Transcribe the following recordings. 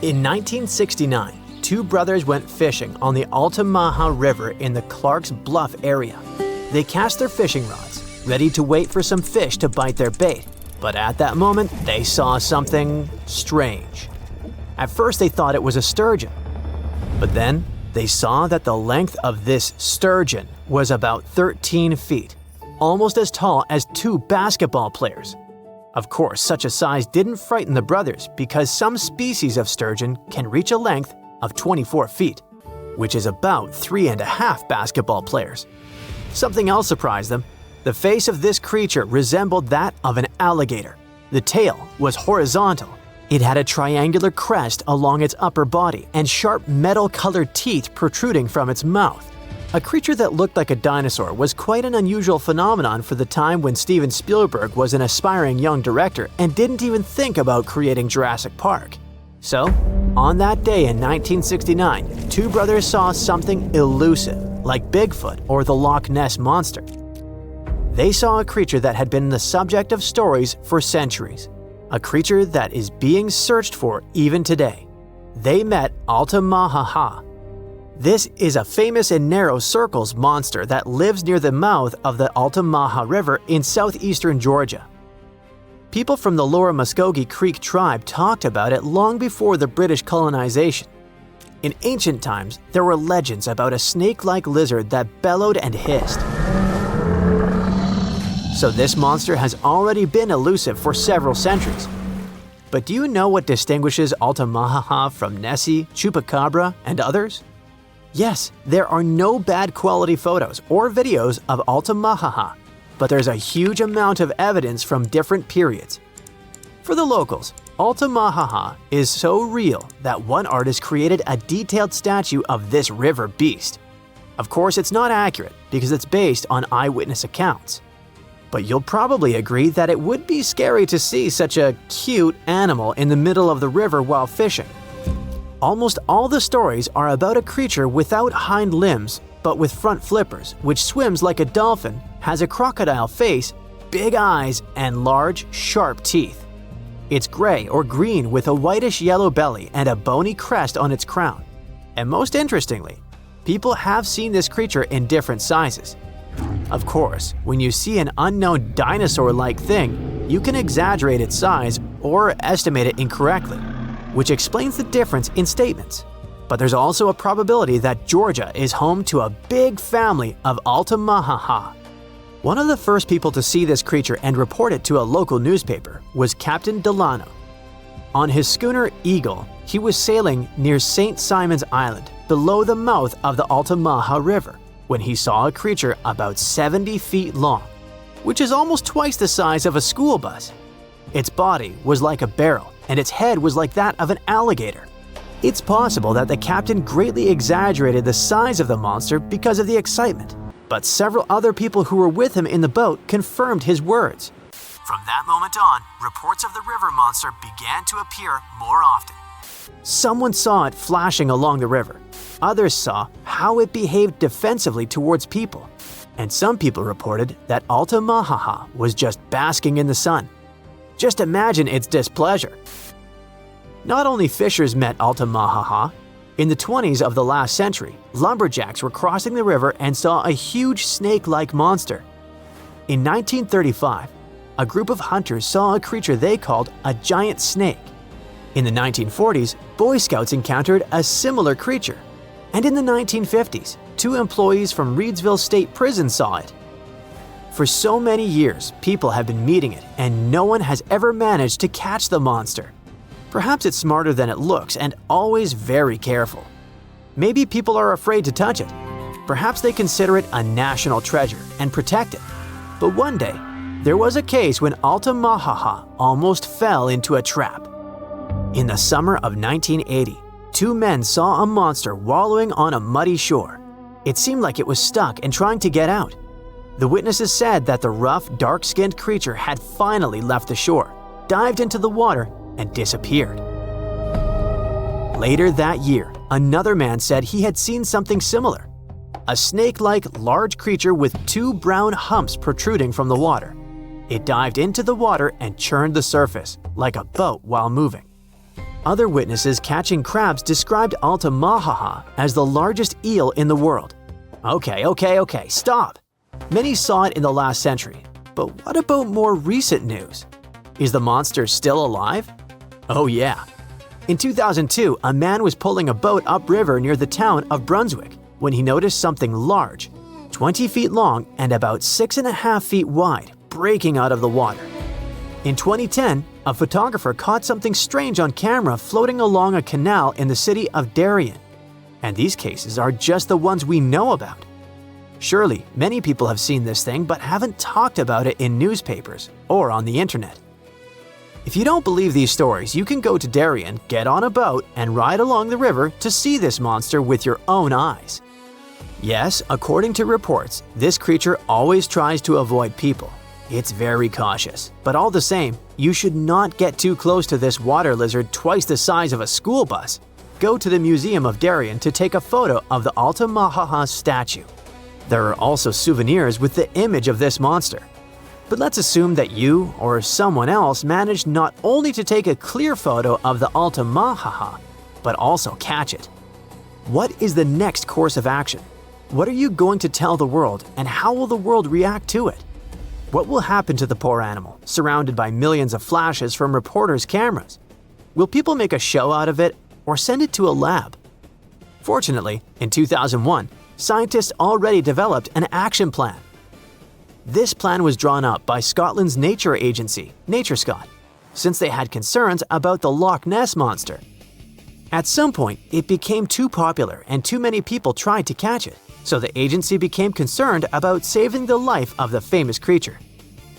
In 1969, two brothers went fishing on the Altamaha River in the Clark's Bluff area. They cast their fishing rods, ready to wait for some fish to bite their bait, but at that moment, they saw something strange. At first, they thought it was a sturgeon, but then they saw that the length of this sturgeon was about 13 feet, almost as tall as two basketball players. Of course, such a size didn't frighten the brothers because some species of sturgeon can reach a length of 24 feet, which is about 3.5 basketball players. Something else surprised them. The face of this creature resembled that of an alligator. The tail was horizontal. It had a triangular crest along its upper body and sharp metal-colored teeth protruding from its mouth. A creature that looked like a dinosaur was quite an unusual phenomenon for the time when Steven Spielberg was an aspiring young director and didn't even think about creating Jurassic Park. So, on that day in 1969, two brothers saw something elusive, like Bigfoot or the Loch Ness Monster. They saw a creature that had been the subject of stories for centuries, a creature that is being searched for even today. They met Altamaha. This is a famous in narrow circles monster that lives near the mouth of the Altamaha River in southeastern Georgia. People from the Lower Muskogee Creek tribe talked about it long before the British colonization. In ancient times, there were legends about a snake-like lizard that bellowed and hissed. So this monster has already been elusive for several centuries. But do you know what distinguishes Altamaha from Nessie, Chupacabra, and others? Yes, there are no bad quality photos or videos of Altamaha, but there's a huge amount of evidence from different periods. For the locals, Altamaha is so real that one artist created a detailed statue of this river beast. Of course, it's not accurate because it's based on eyewitness accounts. But you'll probably agree that it would be scary to see such a cute animal in the middle of the river while fishing. Almost all the stories are about a creature without hind limbs, but with front flippers, which swims like a dolphin, has a crocodile face, big eyes, and large, sharp teeth. It's gray or green with a whitish-yellow belly and a bony crest on its crown. And most interestingly, people have seen this creature in different sizes. Of course, when you see an unknown dinosaur-like thing, you can exaggerate its size or estimate it incorrectly, which explains the difference in statements. But there's also a probability that Georgia is home to a big family of Altamaha. One of the first people to see this creature and report it to a local newspaper was Captain Delano. On his schooner Eagle, he was sailing near St. Simon's Island, below the mouth of the Altamaha River, when he saw a creature about 70 feet long, which is almost twice the size of a school bus. Its body was like a barrel, and its head was like that of an alligator. It's possible that the captain greatly exaggerated the size of the monster because of the excitement, but several other people who were with him in the boat confirmed his words. From that moment on, reports of the river monster began to appear more often. Someone saw it flashing along the river. Others saw how it behaved defensively towards people. And some people reported that Altamaha was just basking in the sun. Just imagine its displeasure. Not only fishers met Altamaha. In the 20s of the last century, lumberjacks were crossing the river and saw a huge snake-like monster. In 1935, a group of hunters saw a creature they called a giant snake. In the 1940s, Boy Scouts encountered a similar creature. And in the 1950s, two employees from Reedsville State Prison saw it. For so many years, people have been meeting it, and no one has ever managed to catch the monster. Perhaps it's smarter than it looks and always very careful. Maybe people are afraid to touch it. Perhaps they consider it a national treasure and protect it. But one day, there was a case when Altamaha almost fell into a trap. In the summer of 1980, two men saw a monster wallowing on a muddy shore. It seemed like it was stuck and trying to get out. The witnesses said that the rough, dark-skinned creature had finally left the shore, dived into the water, and disappeared. Later that year, another man said he had seen something similar. A snake-like large creature with two brown humps protruding from the water. It dived into the water and churned the surface, like a boat while moving. Other witnesses catching crabs described Altamahaha as the largest eel in the world. Okay, stop! Many saw it in the last century, but what about more recent news? Is the monster still alive? Oh yeah. In 2002, a man was pulling a boat upriver near the town of Brunswick when he noticed something large, 20 feet long and about 6.5 feet wide, breaking out of the water. In 2010, a photographer caught something strange on camera floating along a canal in the city of Darien. And these cases are just the ones we know about. Surely, many people have seen this thing but haven't talked about it in newspapers or on the internet. If you don't believe these stories, you can go to Darien, get on a boat, and ride along the river to see this monster with your own eyes. Yes, according to reports, this creature always tries to avoid people. It's very cautious, but all the same, you should not get too close to this water lizard twice the size of a school bus. Go to the Museum of Darien to take a photo of the Altamahaha statue. There are also souvenirs with the image of this monster. But let's assume that you or someone else managed not only to take a clear photo of the Altamahaha, but also catch it. What is the next course of action? What are you going to tell the world, and how will the world react to it? What will happen to the poor animal, surrounded by millions of flashes from reporters' cameras? Will people make a show out of it or send it to a lab? Fortunately, in 2001, scientists already developed an action plan. This plan was drawn up by Scotland's nature agency, NatureScot, since they had concerns about the Loch Ness Monster. At some point, it became too popular and too many people tried to catch it, so the agency became concerned about saving the life of the famous creature.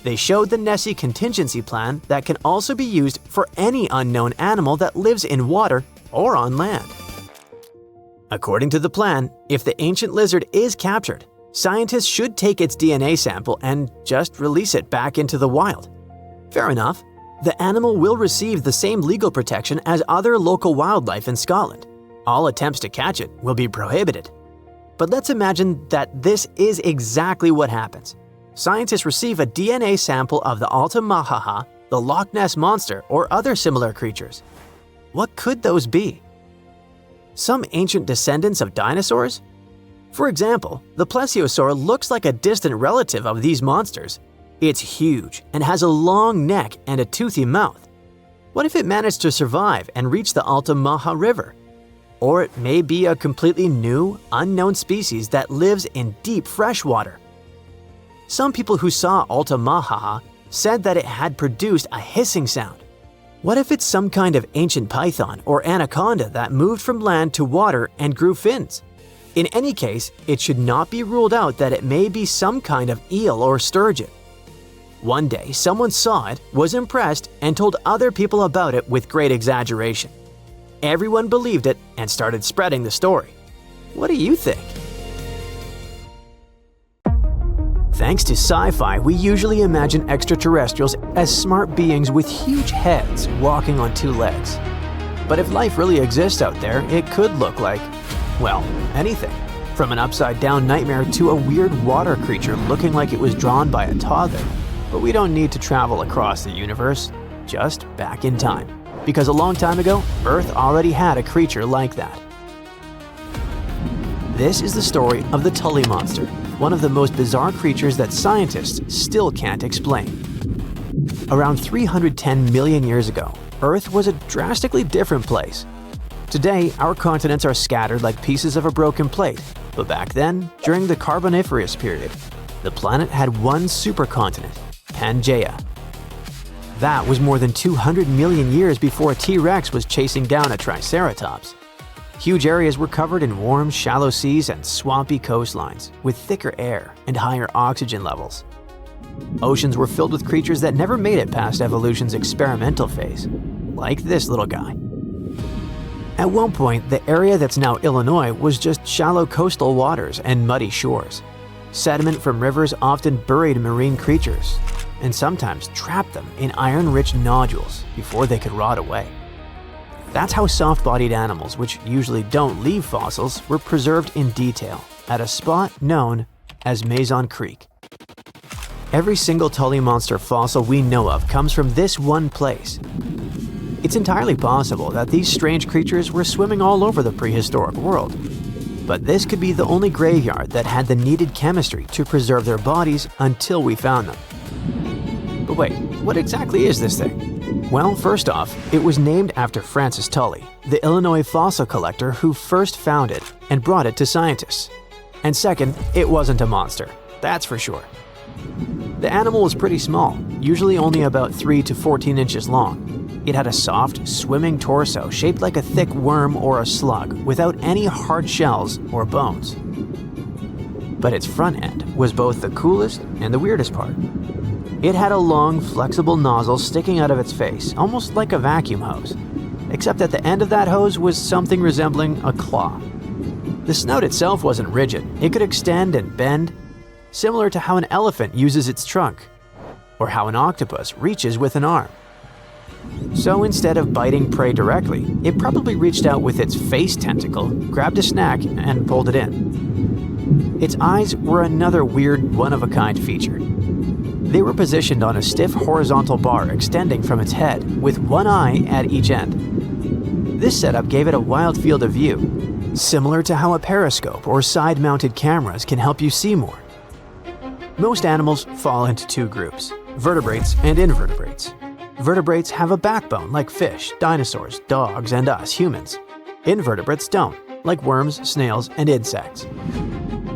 They showed the Nessie contingency plan that can also be used for any unknown animal that lives in water or on land. According to the plan, if the ancient lizard is captured, scientists should take its DNA sample and just release it back into the wild. Fair enough. The animal will receive the same legal protection as other local wildlife in Scotland. All attempts to catch it will be prohibited. But let's imagine that this is exactly what happens. Scientists receive a DNA sample of the Altamahaha, the Loch Ness Monster, or other similar creatures. What could those be? Some ancient descendants of dinosaurs? For example, the plesiosaur looks like a distant relative of these monsters. It's huge and has a long neck and a toothy mouth. What if it managed to survive and reach the Altamaha River? Or it may be a completely new, unknown species that lives in deep freshwater. Some people who saw Altamahaha said that it had produced a hissing sound. What if it's some kind of ancient python or anaconda that moved from land to water and grew fins? In any case, it should not be ruled out that it may be some kind of eel or sturgeon. One day, someone saw it, was impressed, and told other people about it with great exaggeration. Everyone believed it and started spreading the story. What do you think? Thanks to sci-fi, we usually imagine extraterrestrials as smart beings with huge heads walking on two legs. But if life really exists out there, it could look like, well, anything. From an upside-down nightmare to a weird water creature looking like it was drawn by a toddler. But we don't need to travel across the universe, just back in time. Because a long time ago, Earth already had a creature like that. This is the story of the Tully monster, one of the most bizarre creatures that scientists still can't explain. Around 310 million years ago, Earth was a drastically different place. Today, our continents are scattered like pieces of a broken plate, but back then, during the Carboniferous period, the planet had one supercontinent, Pangaea. That was more than 200 million years before a T-Rex was chasing down a Triceratops. Huge areas were covered in warm, shallow seas and swampy coastlines, with thicker air and higher oxygen levels. Oceans were filled with creatures that never made it past evolution's experimental phase, like this little guy. At one point, the area that's now Illinois was just shallow coastal waters and muddy shores. Sediment from rivers often buried marine creatures, and sometimes trapped them in iron-rich nodules before they could rot away. That's how soft-bodied animals, which usually don't leave fossils, were preserved in detail at a spot known as Mason Creek. Every single Tully monster fossil we know of comes from this one place. It's entirely possible that these strange creatures were swimming all over the prehistoric world. But this could be the only graveyard that had the needed chemistry to preserve their bodies until we found them. But wait, what exactly is this thing? Well, first off, it was named after Francis Tully, the Illinois fossil collector who first found it and brought it to scientists. And second, it wasn't a monster, that's for sure. The animal was pretty small, usually only about 3 to 14 inches long. It had a soft, swimming torso shaped like a thick worm or a slug without any hard shells or bones. But its front end was both the coolest and the weirdest part. It had a long, flexible nozzle sticking out of its face, almost like a vacuum hose, except at the end of that hose was something resembling a claw. The snout itself wasn't rigid, it could extend and bend, similar to how an elephant uses its trunk, or how an octopus reaches with an arm. So instead of biting prey directly, it probably reached out with its face tentacle, grabbed a snack, and pulled it in. Its eyes were another weird, one-of-a-kind feature. They were positioned on a stiff horizontal bar extending from its head, with one eye at each end. This setup gave it a wild field of view, similar to how a periscope or side-mounted cameras can help you see more. Most animals fall into two groups, vertebrates and invertebrates. Vertebrates have a backbone like fish, dinosaurs, dogs, and us humans. Invertebrates don't, like worms, snails, and insects.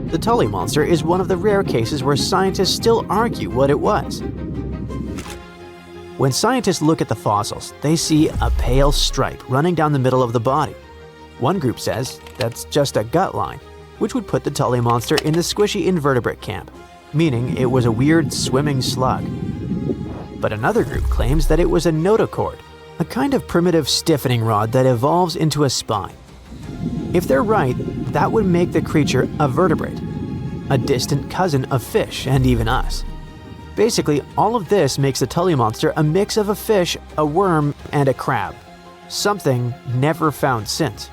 The Tully monster is one of the rare cases where scientists still argue what it was. When scientists look at the fossils, they see a pale stripe running down the middle of the body. One group says that's just a gut line, which would put the Tully monster in the squishy invertebrate camp, meaning it was a weird swimming slug. But another group claims that it was a notochord, a kind of primitive stiffening rod that evolves into a spine. If they're right, that would make the creature a vertebrate, a distant cousin of fish and even us. Basically, all of this makes the Tully monster a mix of a fish, a worm, and a crab, something never found since.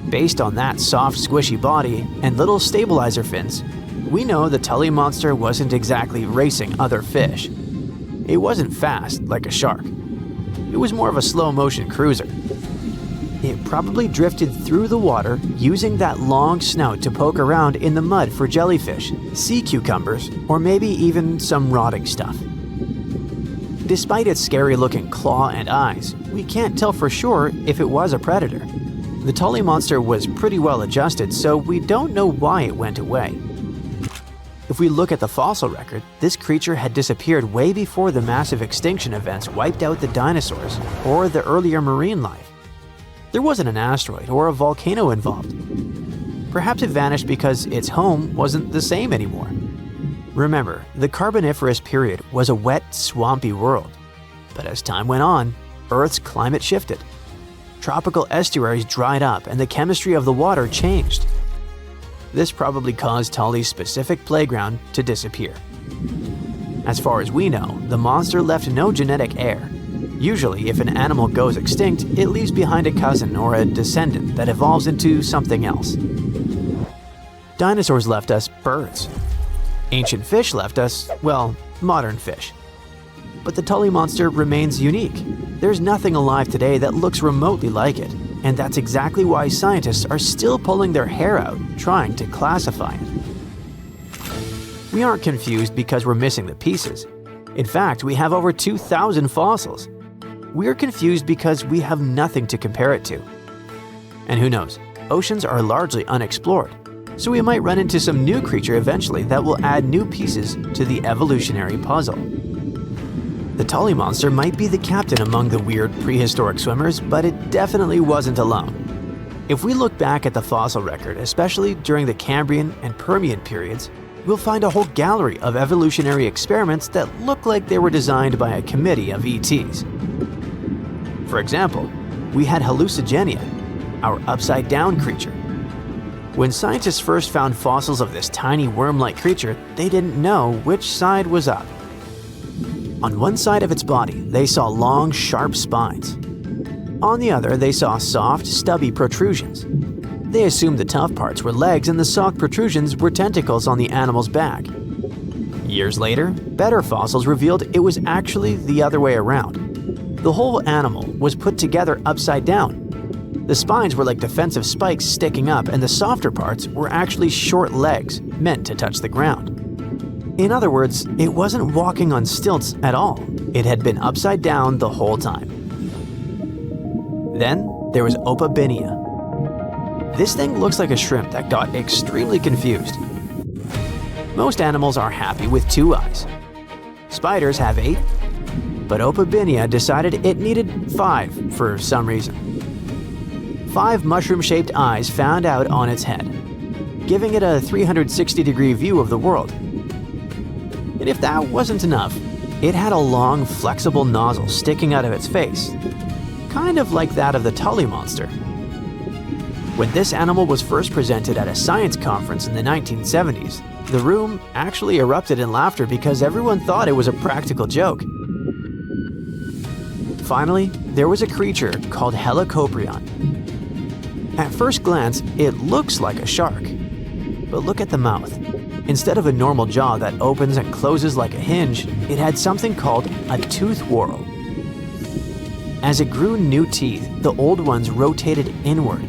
Based on that soft, squishy body and little stabilizer fins, we know the Tully monster wasn't exactly racing other fish. It wasn't fast like a shark. It was more of a slow-motion cruiser. It probably drifted through the water using that long snout to poke around in the mud for jellyfish, sea cucumbers, or maybe even some rotting stuff. Despite its scary-looking claw and eyes, we can't tell for sure if it was a predator. The Tully monster was pretty well adjusted, so we don't know why it went away. If we look at the fossil record, this creature had disappeared way before the massive extinction events wiped out the dinosaurs or the earlier marine life. There wasn't an asteroid or a volcano involved. Perhaps it vanished because its home wasn't the same anymore. Remember, the Carboniferous period was a wet, swampy world. But as time went on, Earth's climate shifted. Tropical estuaries dried up and the chemistry of the water changed. This probably caused Tully's specific playground to disappear. As far as we know, the monster left no genetic heir. Usually, if an animal goes extinct, it leaves behind a cousin or a descendant that evolves into something else. Dinosaurs left us birds. Ancient fish left us, well, modern fish. But the Tully monster remains unique. There's nothing alive today that looks remotely like it. And that's exactly why scientists are still pulling their hair out trying to classify it. We aren't confused because we're missing the pieces. In fact, we have over 2,000 fossils. We're confused because we have nothing to compare it to. And who knows, oceans are largely unexplored, so we might run into some new creature eventually that will add new pieces to the evolutionary puzzle. The Tully monster might be the captain among the weird prehistoric swimmers, but it definitely wasn't alone. If we look back at the fossil record, especially during the Cambrian and Permian periods, we'll find a whole gallery of evolutionary experiments that look like they were designed by a committee of ETs. For example, we had hallucigenia, our upside-down creature. When scientists first found fossils of this tiny worm-like creature, they didn't know which side was up. On one side of its body, they saw long, sharp spines. On the other, they saw soft, stubby protrusions. They assumed the tough parts were legs and the soft protrusions were tentacles on the animal's back. Years later, better fossils revealed it was actually the other way around. The whole animal was put together upside down. The spines were like defensive spikes sticking up, and the softer parts were actually short legs meant to touch the ground. In other words, it wasn't walking on stilts at all. It had been upside down the whole time. Then there was Opabinia. This thing looks like a shrimp that got extremely confused. Most animals are happy with 2 eyes. Spiders have 8, but Opabinia decided it needed 5 for some reason. 5 mushroom-shaped eyes found out on its head, giving it a 360-degree view of the world. And if that wasn't enough, it had a long, flexible nozzle sticking out of its face, kind of like that of the Tully monster. When this animal was first presented at a science conference in the 1970s, the room actually erupted in laughter because everyone thought it was a practical joke. Finally, there was a creature called Helicoprion. At first glance, it looks like a shark. But look at the mouth. Instead of a normal jaw that opens and closes like a hinge, it had something called a tooth whorl. As it grew new teeth, the old ones rotated inward,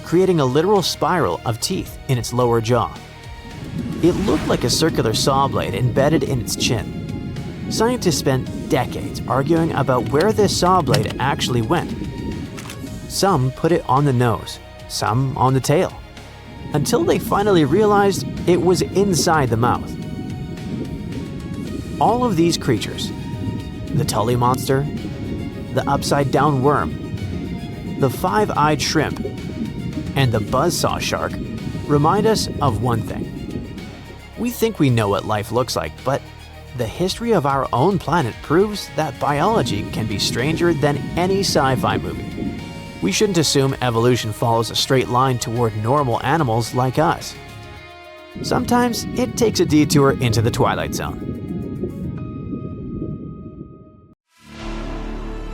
creating a literal spiral of teeth in its lower jaw. It looked like a circular saw blade embedded in its chin. Scientists spent decades arguing about where this saw blade actually went. Some put it on the nose, some on the tail, until they finally realized it was inside the mouth. All of these creatures, the Tully monster, the upside-down worm, the 5-eyed shrimp, and the buzzsaw shark, remind us of one thing. We think we know what life looks like, but the history of our own planet proves that biology can be stranger than any sci-fi movie. We shouldn't assume evolution follows a straight line toward normal animals like us. Sometimes it takes a detour into the Twilight Zone.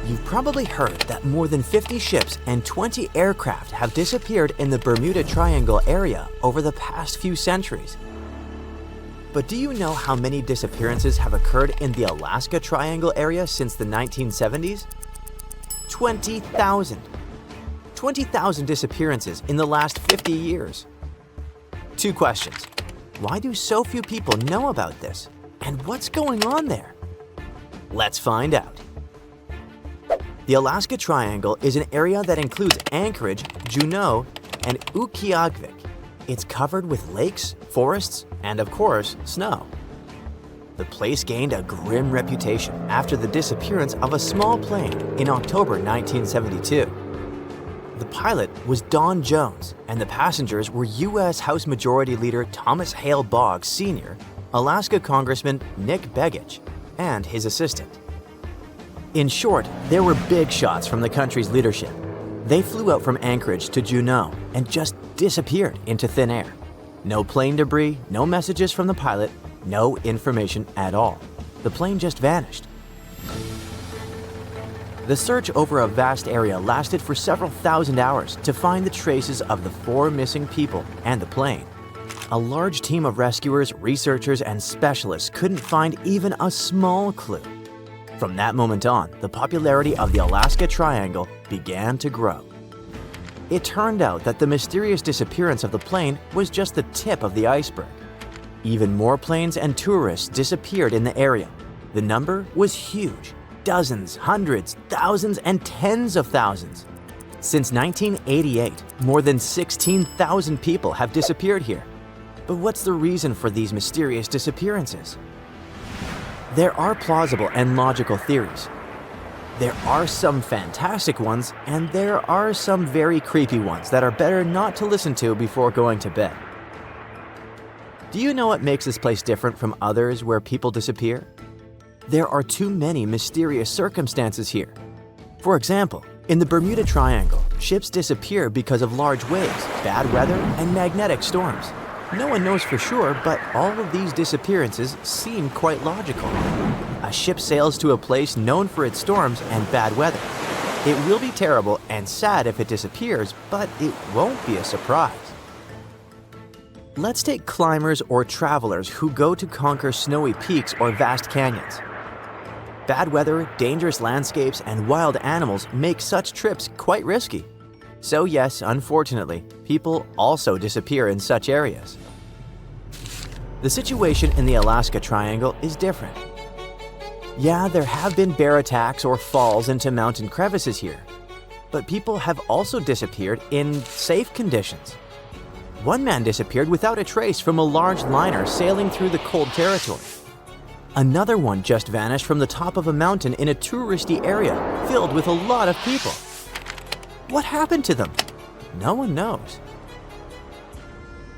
You've probably heard that more than 50 ships and 20 aircraft have disappeared in the Bermuda Triangle area over the past few centuries. But do you know how many disappearances have occurred in the Alaska Triangle area since the 1970s? 20,000. 20,000 disappearances in the last 50 years. 2 questions. Why do so few people know about this? And what's going on there? Let's find out. The Alaska Triangle is an area that includes Anchorage, Juneau, and Utqiagvik. It's covered with lakes, forests, and of course, snow. The place gained a grim reputation after the disappearance of a small plane in October 1972. The pilot was Don Jones, and the passengers were U.S. House Majority Leader Thomas Hale Boggs Sr., Alaska Congressman Nick Begich, and his assistant. In short, there were big shots from the country's leadership. They flew out from Anchorage to Juneau and just disappeared into thin air. No plane debris, no messages from the pilot, no information at all. The plane just vanished. The search over a vast area lasted for several thousand hours to find the traces of the 4 missing people and the plane. A large team of rescuers, researchers, and specialists couldn't find even a small clue. From that moment on, the popularity of the Alaska Triangle began to grow. It turned out that the mysterious disappearance of the plane was just the tip of the iceberg. Even more planes and tourists disappeared in the area. The number was huge. Dozens, hundreds, thousands, and tens of thousands. Since 1988, more than 16,000 people have disappeared here. But what's the reason for these mysterious disappearances? There are plausible and logical theories. There are some fantastic ones, and there are some very creepy ones that are better not to listen to before going to bed. Do you know what makes this place different from others where people disappear? There are too many mysterious circumstances here. For example, in the Bermuda Triangle, ships disappear because of large waves, bad weather, and magnetic storms. No one knows for sure, but all of these disappearances seem quite logical. A ship sails to a place known for its storms and bad weather. It will be terrible and sad if it disappears, but it won't be a surprise. Let's take climbers or travelers who go to conquer snowy peaks or vast canyons. Bad weather, dangerous landscapes, and wild animals make such trips quite risky. So yes, unfortunately, people also disappear in such areas. The situation in the Alaska Triangle is different. Yeah, there have been bear attacks or falls into mountain crevices here, but people have also disappeared in safe conditions. One man disappeared without a trace from a large liner sailing through the cold territory. Another one just vanished from the top of a mountain in a touristy area filled with a lot of people. What happened to them? No one knows.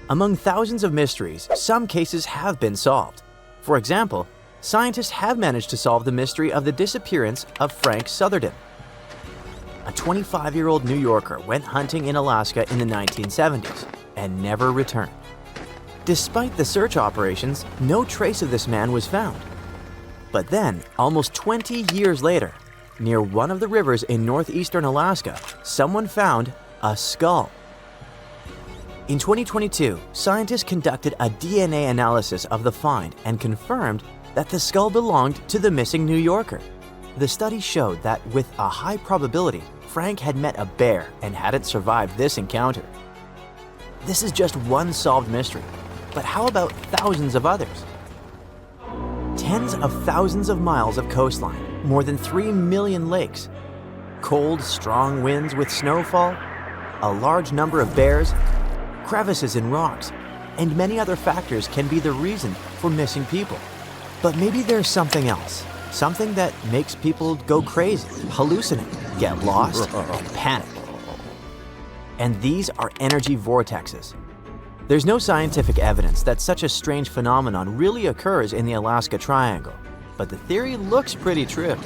Among thousands of mysteries, some cases have been solved. For example, scientists have managed to solve the mystery of the disappearance of Frank Sutherland. A 25-year-old New Yorker went hunting in Alaska in the 1970s and never returned. Despite the search operations, no trace of this man was found. But then, almost 20 years later, near one of the rivers in northeastern Alaska, someone found a skull. In 2022, scientists conducted a DNA analysis of the find and confirmed that the skull belonged to the missing New Yorker. The study showed that with a high probability, Frank had met a bear and hadn't survived this encounter. This is just one solved mystery, but how about thousands of others? Tens of thousands of miles of coastline, more than 3 million lakes, cold, strong winds with snowfall, a large number of bears, crevices in rocks, and many other factors can be the reason for missing people. But maybe there's something else, something that makes people go crazy, hallucinate, get lost, and panic. And these are energy vortexes. There's no scientific evidence that such a strange phenomenon really occurs in the Alaska Triangle, but the theory looks pretty true.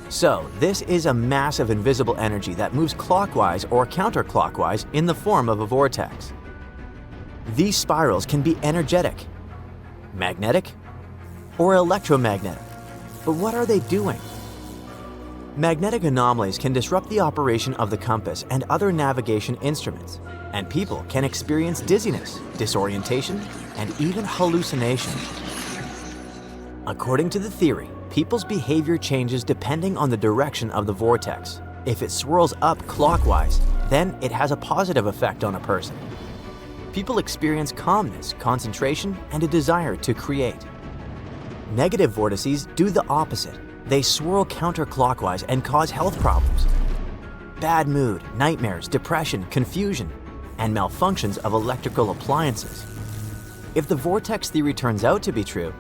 So, this is a massive invisible energy that moves clockwise or counterclockwise in the form of a vortex. These spirals can be energetic, magnetic, or electromagnetic. But what are they doing? Magnetic anomalies can disrupt the operation of the compass and other navigation instruments, and people can experience dizziness, disorientation, and even hallucination. According to the theory, people's behavior changes depending on the direction of the vortex. If it swirls up clockwise, then it has a positive effect on a person. People experience calmness, concentration, and a desire to create. Negative vortices do the opposite. They swirl counterclockwise and cause health problems. Bad mood, nightmares, depression, confusion, and malfunctions of electrical appliances. If the vortex theory turns out to be true,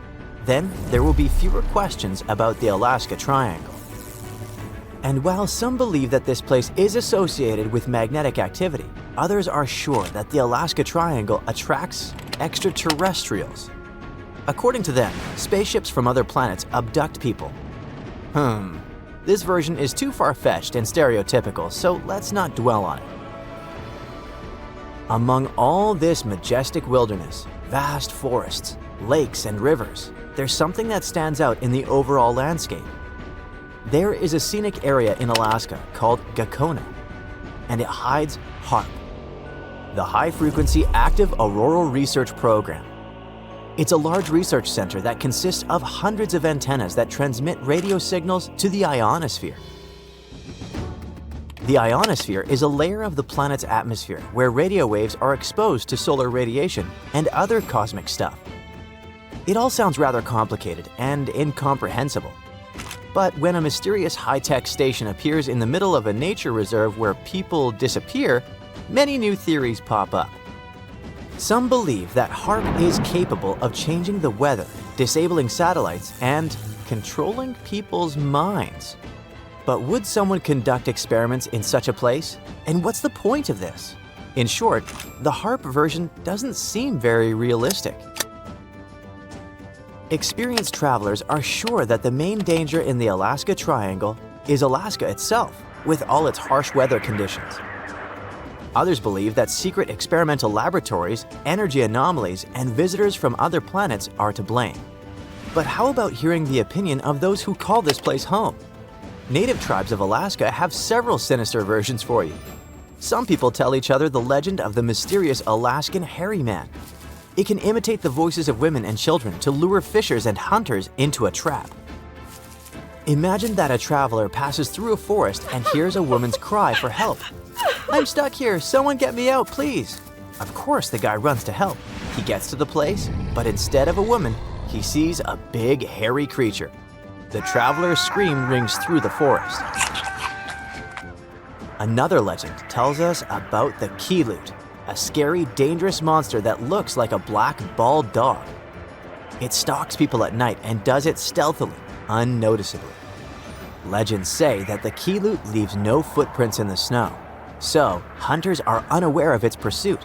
then there will be fewer questions about the Alaska Triangle. And while some believe that this place is associated with magnetic activity, others are sure that the Alaska Triangle attracts extraterrestrials. According to them, spaceships from other planets abduct people. This version is too far-fetched and stereotypical, so let's not dwell on it. Among all this majestic wilderness, vast forests, lakes, and rivers, there's something that stands out in the overall landscape. There is a scenic area in Alaska called Gakona, and it hides HAARP, the High Frequency Active Auroral Research Program. It's a large research center that consists of hundreds of antennas that transmit radio signals to the ionosphere. The ionosphere is a layer of the planet's atmosphere where radio waves are exposed to solar radiation and other cosmic stuff. It all sounds rather complicated and incomprehensible. But when a mysterious high-tech station appears in the middle of a nature reserve where people disappear, many new theories pop up. Some believe that HAARP is capable of changing the weather, disabling satellites, and controlling people's minds. But would someone conduct experiments in such a place? And what's the point of this? In short, the HAARP version doesn't seem very realistic. Experienced travelers are sure that the main danger in the Alaska Triangle is Alaska itself, with all its harsh weather conditions. Others believe that secret experimental laboratories, energy anomalies, and visitors from other planets are to blame. But how about hearing the opinion of those who call this place home? Native tribes of Alaska have several sinister versions for you. Some people tell each other the legend of the mysterious Alaskan hairy man. It can imitate the voices of women and children to lure fishers and hunters into a trap. Imagine that a traveler passes through a forest and hears a woman's cry for help. "I'm stuck here, someone get me out, please." Of course, the guy runs to help. He gets to the place, but instead of a woman, he sees a big, hairy creature. The traveler's scream rings through the forest. Another legend tells us about the Keelut, a scary, dangerous monster that looks like a black, bald dog. It stalks people at night and does it stealthily, unnoticeably. Legends say that the Keelut leaves no footprints in the snow, so hunters are unaware of its pursuit.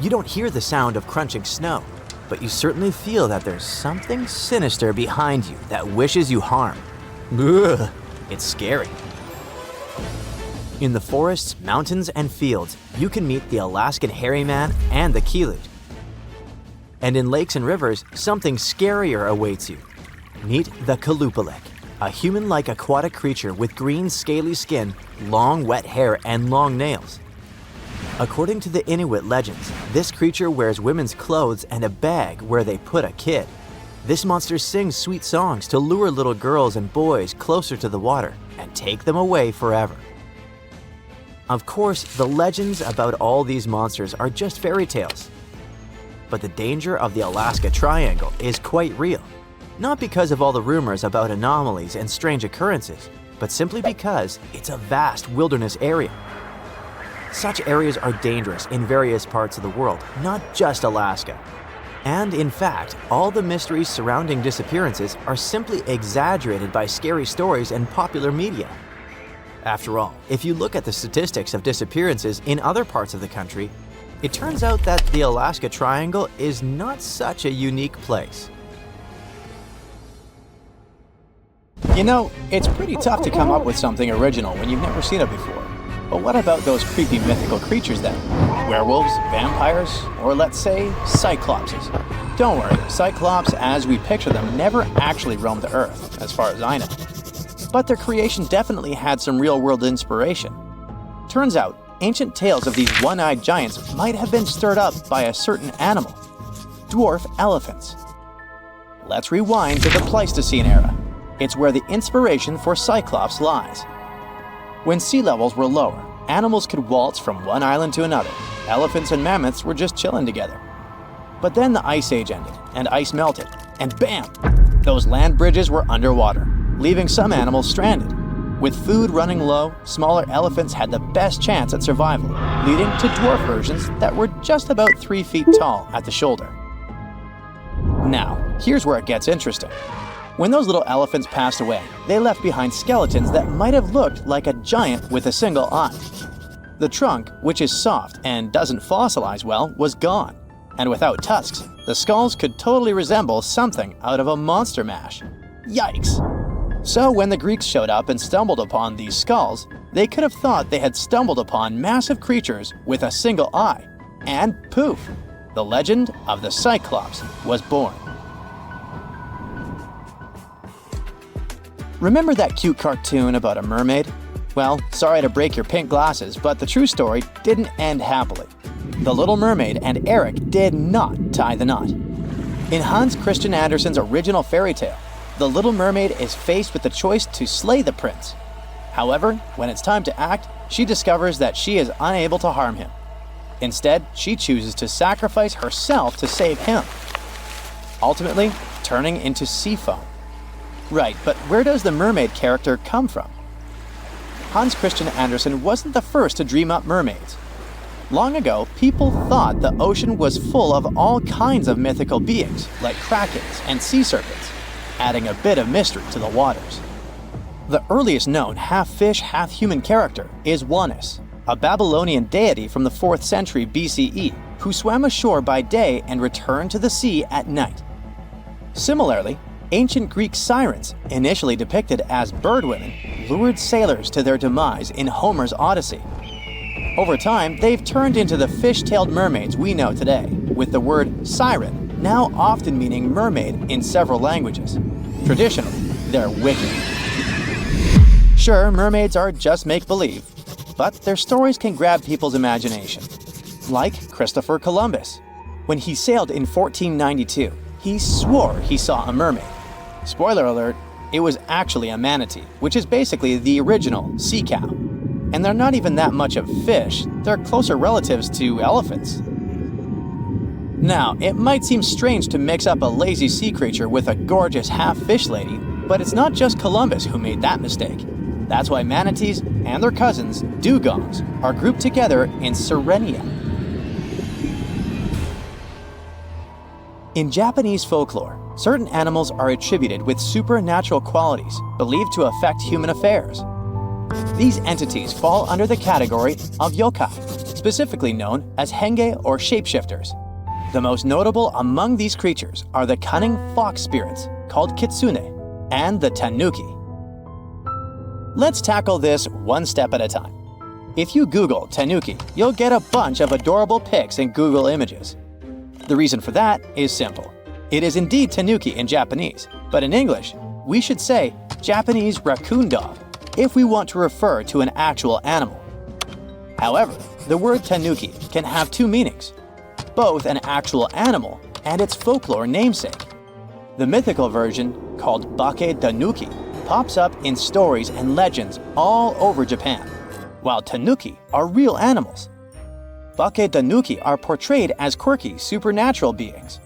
You don't hear the sound of crunching snow, but you certainly feel that there's something sinister behind you that wishes you harm. Ugh, it's scary. In the forests, mountains, and fields, you can meet the Alaskan hairy man and the Keelut. And in lakes and rivers, something scarier awaits you. Meet the Trypophobic, a human-like aquatic creature with green, scaly skin, long, wet hair, and long nails. According to the Inuit legends, this creature wears women's clothes and a bag where they put a kid. This monster sings sweet songs to lure little girls and boys closer to the water and take them away forever. Of course, the legends about all these monsters are just fairy tales. But the danger of the Alaska Triangle is quite real. Not because of all the rumors about anomalies and strange occurrences, but simply because it's a vast wilderness area. Such areas are dangerous in various parts of the world, not just Alaska. And in fact, all the mysteries surrounding disappearances are simply exaggerated by scary stories and popular media. After all, if you look at the statistics of disappearances in other parts of the country, it turns out that the Alaska Triangle is not such a unique place. You know, it's pretty tough to come up with something original when you've never seen it before. But what about those creepy mythical creatures then? Werewolves, vampires, or let's say, cyclopses? Don't worry, cyclops as we picture them never actually roamed the earth, as far as I know. But their creation definitely had some real-world inspiration. Turns out, ancient tales of these one-eyed giants might have been stirred up by a certain animal, dwarf elephants. Let's rewind to the Pleistocene era. It's where the inspiration for Cyclops lies. When sea levels were lower, animals could waltz from one island to another. Elephants and mammoths were just chilling together. But then the Ice Age ended, and ice melted, and bam! Those land bridges were underwater, leaving some animals stranded. With food running low, smaller elephants had the best chance at survival, leading to dwarf versions that were just about 3 feet tall at the shoulder. Now, here's where it gets interesting. When those little elephants passed away, they left behind skeletons that might have looked like a giant with a single eye. The trunk, which is soft and doesn't fossilize well, was gone. And without tusks, the skulls could totally resemble something out of a monster mash. Yikes! So when the Greeks showed up and stumbled upon these skulls, they could have thought they had stumbled upon massive creatures with a single eye. And poof! The legend of the Cyclops was born. Remember that cute cartoon about a mermaid? Well, sorry to break your pink glasses, but the true story didn't end happily. The Little Mermaid and Eric did not tie the knot. In Hans Christian Andersen's original fairy tale, the Little Mermaid is faced with the choice to slay the prince. However, when it's time to act, she discovers that she is unable to harm him. Instead, she chooses to sacrifice herself to save him, ultimately turning into sea foam. Right, but where does the mermaid character come from? Hans Christian Andersen wasn't the first to dream up mermaids. Long ago, people thought the ocean was full of all kinds of mythical beings, like krakens and sea serpents, adding a bit of mystery to the waters. The earliest known half-fish, half-human character is Wanus, a Babylonian deity from the 4th century BCE, who swam ashore by day and returned to the sea at night. Similarly, ancient Greek sirens, initially depicted as birdwomen, lured sailors to their demise in Homer's Odyssey. Over time, they've turned into the fish-tailed mermaids we know today, with the word siren now often meaning mermaid in several languages. Traditionally, they're wicked. Sure, mermaids are just make-believe, but their stories can grab people's imagination. Like Christopher Columbus. When he sailed in 1492, he swore he saw a mermaid. Spoiler alert, it was actually a manatee, which is basically the original sea cow. And they're not even that much of fish, they're closer relatives to elephants. Now, it might seem strange to mix up a lazy sea creature with a gorgeous half-fish lady, but it's not just Columbus who made that mistake. That's why manatees and their cousins, dugongs, are grouped together in Sirenia. In Japanese folklore, certain animals are attributed with supernatural qualities believed to affect human affairs. These entities fall under the category of yokai, specifically known as henge or shapeshifters. The most notable among these creatures are the cunning fox spirits called kitsune and the tanuki. Let's tackle this one step at a time. If you Google tanuki, you'll get a bunch of adorable pics in Google Images. The reason for that is simple. It is indeed tanuki in Japanese, but in English, we should say Japanese raccoon dog if we want to refer to an actual animal. However, the word tanuki can have two meanings, both an actual animal and its folklore namesake. The mythical version, called bake tanuki, pops up in stories and legends all over Japan, while tanuki are real animals. Bake tanuki are portrayed as quirky, supernatural beings.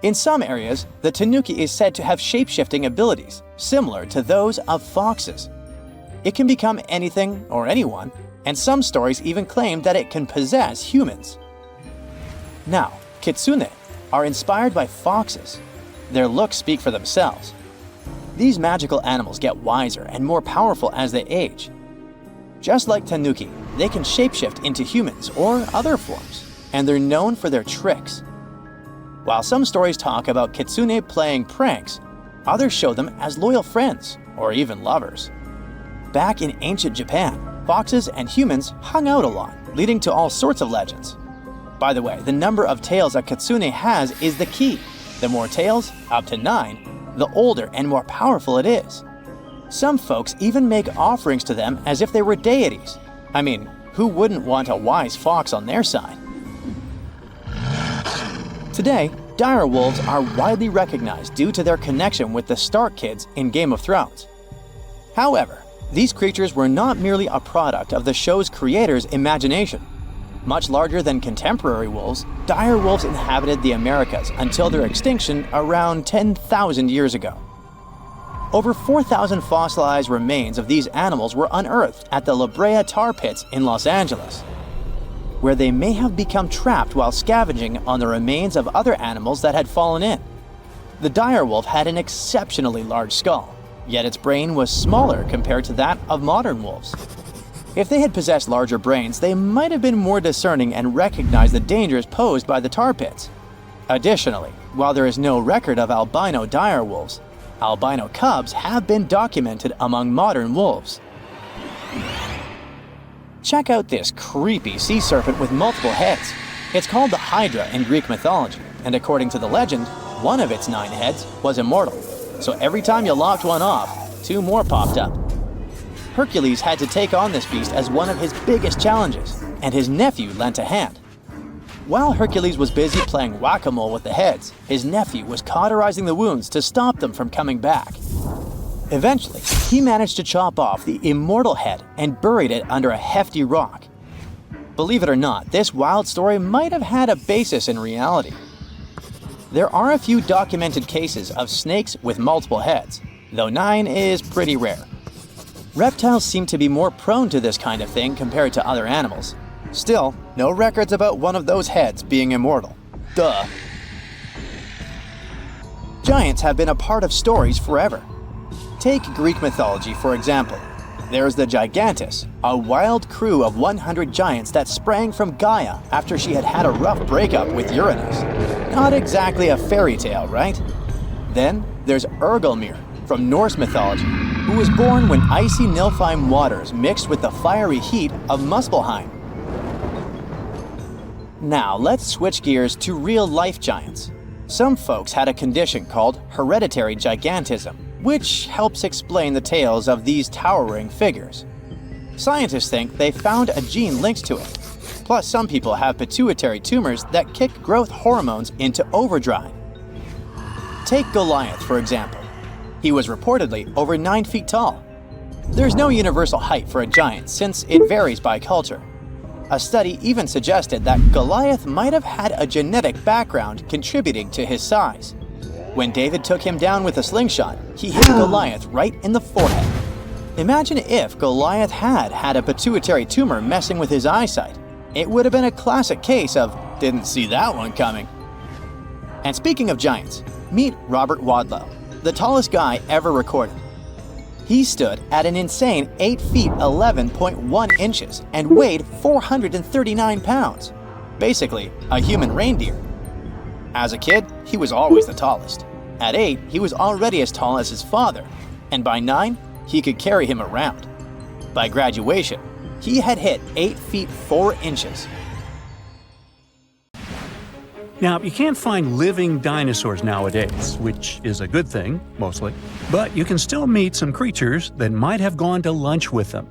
In some areas, the tanuki is said to have shape-shifting abilities, similar to those of foxes. It can become anything or anyone, and some stories even claim that it can possess humans. Now, kitsune are inspired by foxes. Their looks speak for themselves. These magical animals get wiser and more powerful as they age. Just like tanuki, they can shapeshift into humans or other forms, and they're known for their tricks. While some stories talk about kitsune playing pranks, others show them as loyal friends or even lovers. Back in ancient Japan, foxes and humans hung out a lot, leading to all sorts of legends. By the way, the number of tails a kitsune has is the key. The more tails, up to 9, the older and more powerful it is. Some folks even make offerings to them as if they were deities. I mean, who wouldn't want a wise fox on their side? Today, dire wolves are widely recognized due to their connection with the Stark kids in Game of Thrones. However, these creatures were not merely a product of the show's creators' imagination. Much larger than contemporary wolves, dire wolves inhabited the Americas until their extinction around 10,000 years ago. Over 4,000 fossilized remains of these animals were unearthed at the La Brea tar pits in Los Angeles, where they may have become trapped while scavenging on the remains of other animals that had fallen in. The dire wolf had an exceptionally large skull, yet its brain was smaller compared to that of modern wolves. If they had possessed larger brains, they might have been more discerning and recognized the dangers posed by the tar pits. Additionally, while there is no record of albino dire wolves, albino cubs have been documented among modern wolves. Check out this creepy sea serpent with multiple heads. It's called the Hydra in Greek mythology, and according to the legend, one of its 9 heads was immortal. So every time you lopped one off, 2 more popped up. Hercules had to take on this beast as one of his biggest challenges, and his nephew lent a hand. While Hercules was busy playing whack-a-mole with the heads, his nephew was cauterizing the wounds to stop them from coming back. Eventually, he managed to chop off the immortal head and buried it under a hefty rock. Believe it or not, this wild story might have had a basis in reality. There are a few documented cases of snakes with multiple heads, though 9 is pretty rare. Reptiles seem to be more prone to this kind of thing compared to other animals. Still, no records about one of those heads being immortal. Duh. Giants have been a part of stories forever. Take Greek mythology, for example. There's the Gigantus, a wild crew of 100 giants that sprang from Gaia after she had had a rough breakup with Uranus. Not exactly a fairy tale, right? Then there's Ergelmir from Norse mythology, who was born when icy Niflheim waters mixed with the fiery heat of Muspelheim. Now let's switch gears to real-life giants. Some folks had a condition called hereditary gigantism, which helps explain the tales of these towering figures. Scientists think they found a gene linked to it. Plus, some people have pituitary tumors that kick growth hormones into overdrive. Take Goliath, for example. He was reportedly over 9 feet tall. There's no universal height for a giant since it varies by culture. A study even suggested that Goliath might have had a genetic background contributing to his size. When David took him down with a slingshot, he hit Goliath right in the forehead. Imagine if Goliath had a pituitary tumor messing with his eyesight. It would have been a classic case of didn't see that one coming. And speaking of giants, meet Robert Wadlow, the tallest guy ever recorded. He stood at an insane 8 feet 11.1 inches and weighed 439 pounds. Basically, a human reindeer. As a kid, he was always the tallest. At 8, he was already as tall as his father, and by 9, he could carry him around. By graduation, he had hit 8 feet 4 inches. Now, you can't find living dinosaurs nowadays, which is a good thing, mostly, but you can still meet some creatures that might have gone to lunch with them.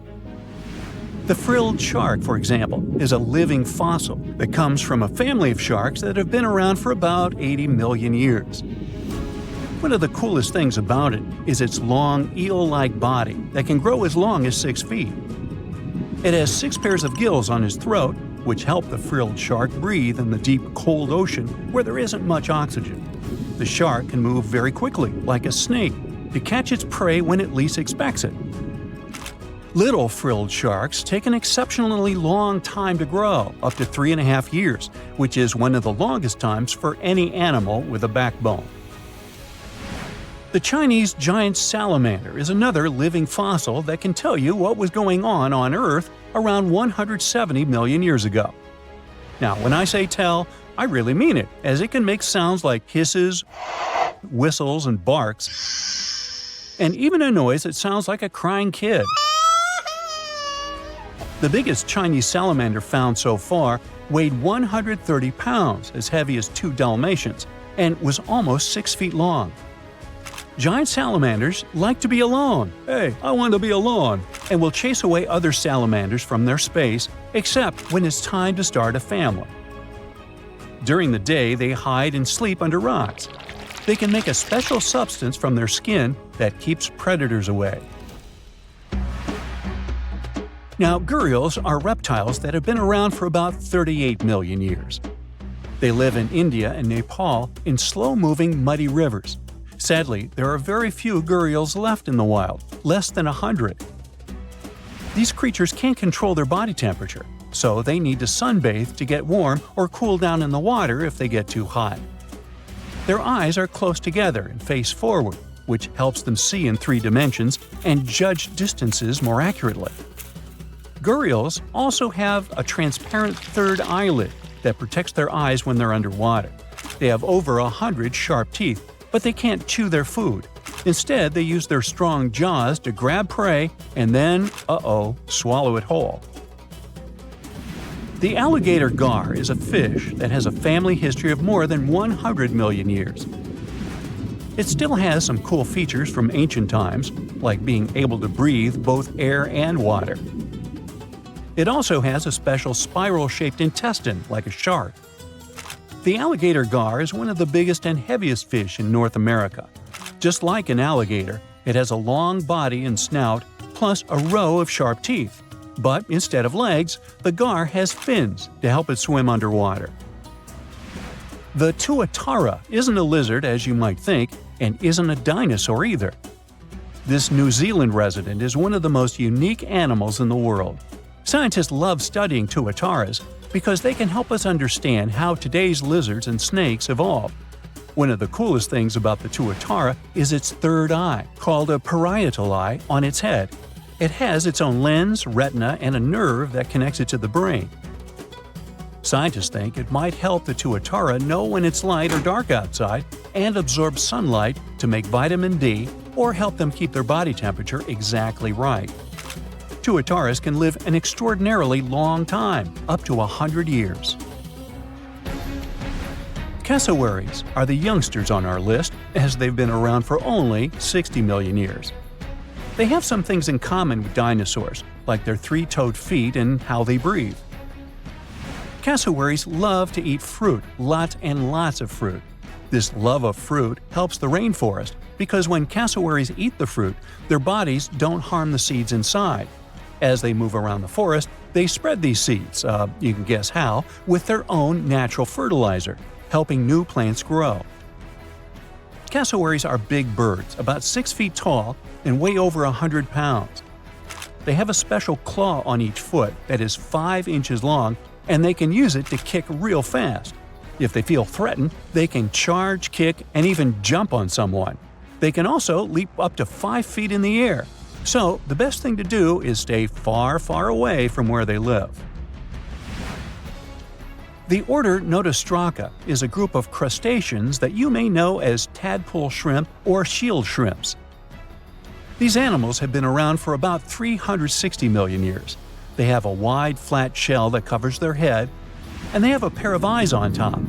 The frilled shark, for example, is a living fossil that comes from a family of sharks that have been around for about 80 million years. One of the coolest things about it is its long, eel-like body that can grow as long as 6 feet. It has 6 pairs of gills on its throat, which help the frilled shark breathe in the deep, cold ocean where there isn't much oxygen. The shark can move very quickly, like a snake, to catch its prey when it least expects it. Little frilled sharks take an exceptionally long time to grow, up to 3.5 years, which is one of the longest times for any animal with a backbone. The Chinese giant salamander is another living fossil that can tell you what was going on Earth around 170 million years ago. Now, when I say tell, I really mean it, as it can make sounds like hisses, whistles, and barks, and even a noise that sounds like a crying kid. The biggest Chinese salamander found so far weighed 130 pounds, as heavy as 2 Dalmatians, and was almost 6 feet long. Giant salamanders like to be alone. Hey, I want to be alone. And will chase away other salamanders from their space, except when it's time to start a family. During the day, they hide and sleep under rocks. They can make a special substance from their skin that keeps predators away. Now, gharials are reptiles that have been around for about 38 million years. They live in India and Nepal in slow-moving, muddy rivers. Sadly, there are very few gharials left in the wild, less than 100. These creatures can't control their body temperature, so they need to sunbathe to get warm or cool down in the water if they get too hot. Their eyes are close together and face forward, which helps them see in 3 dimensions and judge distances more accurately. Gharials also have a transparent third eyelid that protects their eyes when they're underwater. They have over 100 sharp teeth, but they can't chew their food. Instead, they use their strong jaws to grab prey and then, swallow it whole. The alligator gar is a fish that has a family history of more than 100 million years. It still has some cool features from ancient times, like being able to breathe both air and water. It also has a special spiral-shaped intestine, like a shark. The alligator gar is one of the biggest and heaviest fish in North America. Just like an alligator, it has a long body and snout, plus a row of sharp teeth. But instead of legs, the gar has fins to help it swim underwater. The tuatara isn't a lizard as you might think, and isn't a dinosaur either. This New Zealand resident is one of the most unique animals in the world. Scientists love studying tuataras because they can help us understand how today's lizards and snakes evolved. One of the coolest things about the tuatara is its third eye, called a parietal eye, on its head. It has its own lens, retina, and a nerve that connects it to the brain. Scientists think it might help the tuatara know when it's light or dark outside and absorb sunlight to make vitamin D or help them keep their body temperature exactly right. Tuataras can live an extraordinarily long time, up to 100 years. Cassowaries are the youngsters on our list, as they've been around for only 60 million years. They have some things in common with dinosaurs, like their 3-toed feet and how they breathe. Cassowaries love to eat fruit, lots and lots of fruit. This love of fruit helps the rainforest because when cassowaries eat the fruit, their bodies don't harm the seeds inside. As they move around the forest, they spread these seeds, you can guess how, with their own natural fertilizer, helping new plants grow. Cassowaries are big birds, about 6 feet tall and weigh over 100 pounds. They have a special claw on each foot that is 5 inches long, and they can use it to kick real fast. If they feel threatened, they can charge, kick, and even jump on someone. They can also leap up to 5 feet in the air. So, the best thing to do is stay far, far away from where they live. The order Notostraca is a group of crustaceans that you may know as tadpole shrimp or shield shrimps. These animals have been around for about 360 million years. They have a wide, flat shell that covers their head, and they have a pair of eyes on top.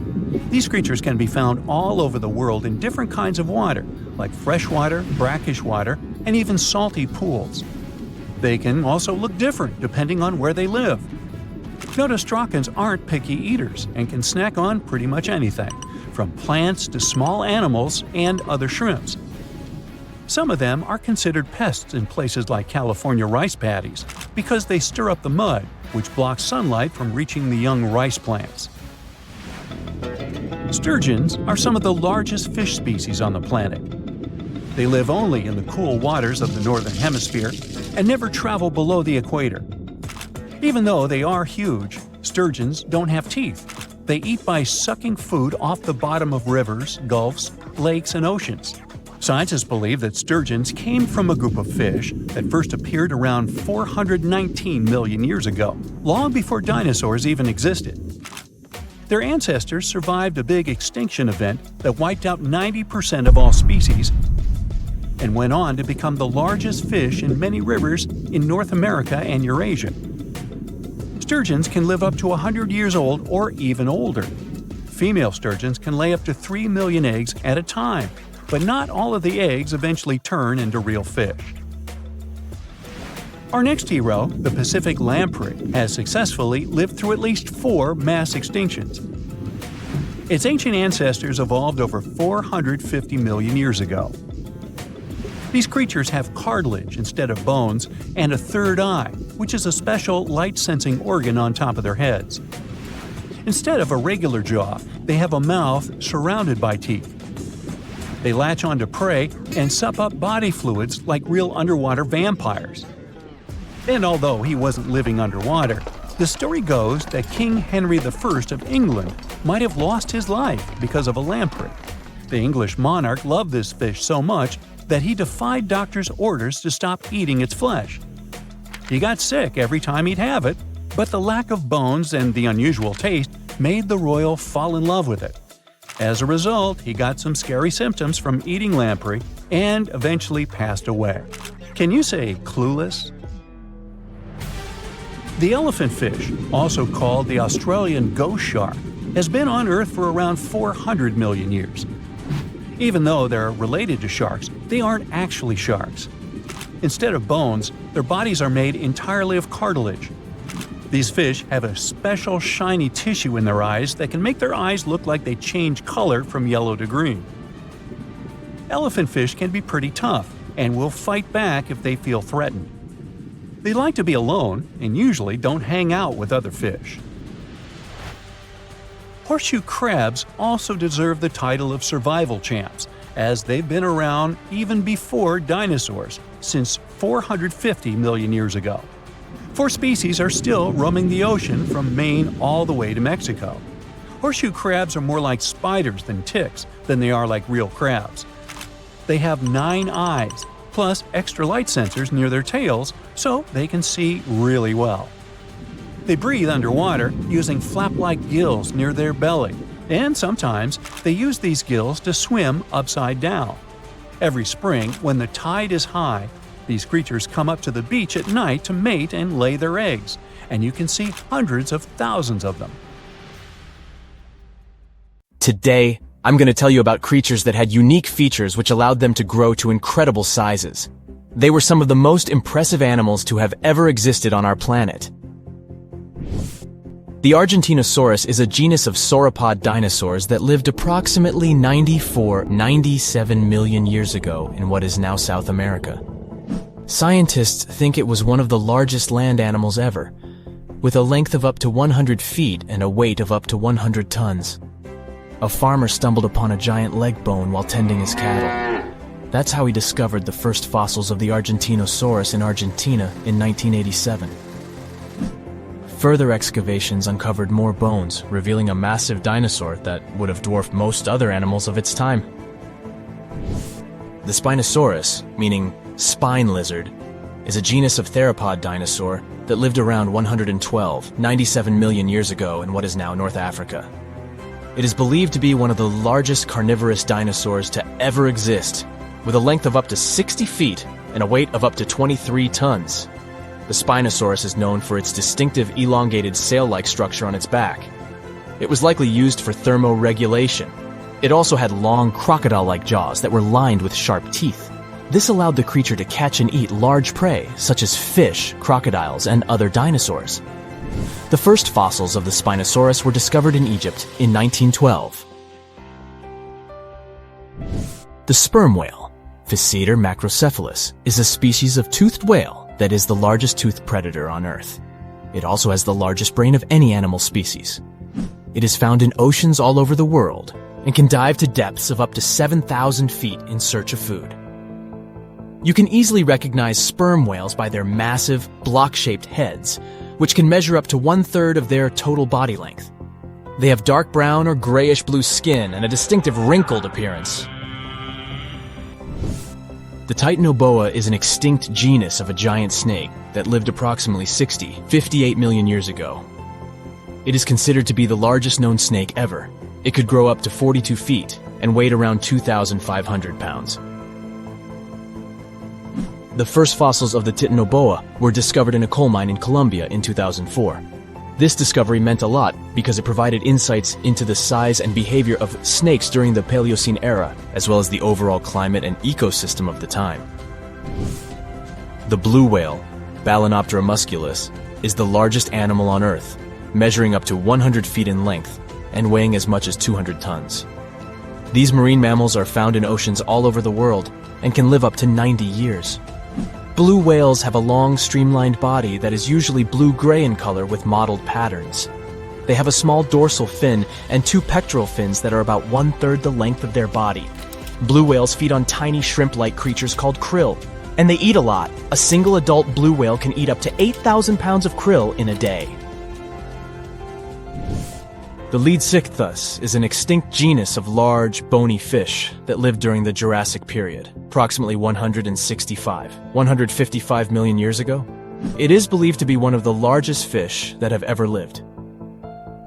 These creatures can be found all over the world in different kinds of water, like freshwater, brackish water, and even salty pools. They can also look different depending on where they live. Notostracans aren't picky eaters and can snack on pretty much anything, from plants to small animals and other shrimps. Some of them are considered pests in places like California rice paddies because they stir up the mud, which blocks sunlight from reaching the young rice plants. Sturgeons are some of the largest fish species on the planet. They live only in the cool waters of the northern hemisphere and never travel below the equator. Even though they are huge, sturgeons don't have teeth. They eat by sucking food off the bottom of rivers, gulfs, lakes, and oceans. Scientists believe that sturgeons came from a group of fish that first appeared around 419 million years ago, long before dinosaurs even existed. Their ancestors survived a big extinction event that wiped out 90% of all species and went on to become the largest fish in many rivers in North America and Eurasia. Sturgeons can live up to 100 years old or even older. Female sturgeons can lay up to 3 million eggs at a time, but not all of the eggs eventually turn into real fish. Our next hero, the Pacific lamprey, has successfully lived through at least 4 mass extinctions. Its ancient ancestors evolved over 450 million years ago. These creatures have cartilage instead of bones and a third eye, which is a special light-sensing organ on top of their heads. Instead of a regular jaw, they have a mouth surrounded by teeth. They latch onto prey and sup up body fluids like real underwater vampires. And although he wasn't living underwater, the story goes that King Henry I of England might have lost his life because of a lamprey. The English monarch loved this fish so much that he defied doctors' orders to stop eating its flesh. He got sick every time he'd have it, but the lack of bones and the unusual taste made the royal fall in love with it. As a result, he got some scary symptoms from eating lamprey and eventually passed away. Can you say clueless? The elephant fish, also called the Australian ghost shark, has been on Earth for around 400 million years. Even though they're related to sharks, they aren't actually sharks. Instead of bones, their bodies are made entirely of cartilage. These fish have a special shiny tissue in their eyes that can make their eyes look like they change color from yellow to green. Elephant fish can be pretty tough and will fight back if they feel threatened. They like to be alone and usually don't hang out with other fish. Horseshoe crabs also deserve the title of survival champs, as they've been around even before dinosaurs, since 450 million years ago. 4 species are still roaming the ocean from Maine all the way to Mexico. Horseshoe crabs are more like spiders than ticks than they are like real crabs. They have 9 eyes, plus extra light sensors near their tails, so they can see really well. They breathe underwater using flap-like gills near their belly, and sometimes they use these gills to swim upside down. Every spring, when the tide is high, these creatures come up to the beach at night to mate and lay their eggs, and you can see hundreds of thousands of them. Today, I'm going to tell you about creatures that had unique features which allowed them to grow to incredible sizes. They were some of the most impressive animals to have ever existed on our planet. The Argentinosaurus is a genus of sauropod dinosaurs that lived approximately 97 million years ago in what is now South America. Scientists think it was one of the largest land animals ever, with a length of up to 100 feet and a weight of up to 100 tons. A farmer stumbled upon a giant leg bone while tending his cattle. That's how he discovered the first fossils of the Argentinosaurus in Argentina in 1987. Further excavations uncovered more bones, revealing a massive dinosaur that would have dwarfed most other animals of its time. The Spinosaurus, meaning spine lizard, is a genus of theropod dinosaur that lived around 97 million years ago in what is now North Africa. It is believed to be one of the largest carnivorous dinosaurs to ever exist, with a length of up to 60 feet and a weight of up to 23 tons. The Spinosaurus is known for its distinctive elongated sail-like structure on its back. It was likely used for thermoregulation. It also had long crocodile-like jaws that were lined with sharp teeth. This allowed the creature to catch and eat large prey, such as fish, crocodiles, and other dinosaurs. The first fossils of the Spinosaurus were discovered in Egypt in 1912. The sperm whale, Physeter macrocephalus, is a species of toothed whale that is the largest toothed predator on Earth. It also has the largest brain of any animal species. It is found in oceans all over the world and can dive to depths of up to 7,000 feet in search of food. You can easily recognize sperm whales by their massive, block-shaped heads, which can measure up to 1/3 of their total body length. They have dark brown or grayish-blue skin and a distinctive wrinkled appearance. The Titanoboa is an extinct genus of a giant snake that lived approximately 58 million years ago. It is considered to be the largest known snake ever. It could grow up to 42 feet and weighed around 2,500 pounds. The first fossils of the Titanoboa were discovered in a coal mine in Colombia in 2004. This discovery meant a lot because it provided insights into the size and behavior of snakes during the Paleocene era, as well as the overall climate and ecosystem of the time. The blue whale, Balænoptera musculus, is the largest animal on Earth, measuring up to 100 feet in length and weighing as much as 200 tons. These marine mammals are found in oceans all over the world and can live up to 90 years. Blue whales have a long, streamlined body that is usually blue-gray in color with mottled patterns. They have a small dorsal fin and 2 pectoral fins that are about 1/3 the length of their body. Blue whales feed on tiny shrimp-like creatures called krill, and they eat a lot. A single adult blue whale can eat up to 8,000 pounds of krill in a day. The Leadsichthus is an extinct genus of large, bony fish that lived during the Jurassic period, approximately 155 million years ago. It is believed to be one of the largest fish that have ever lived.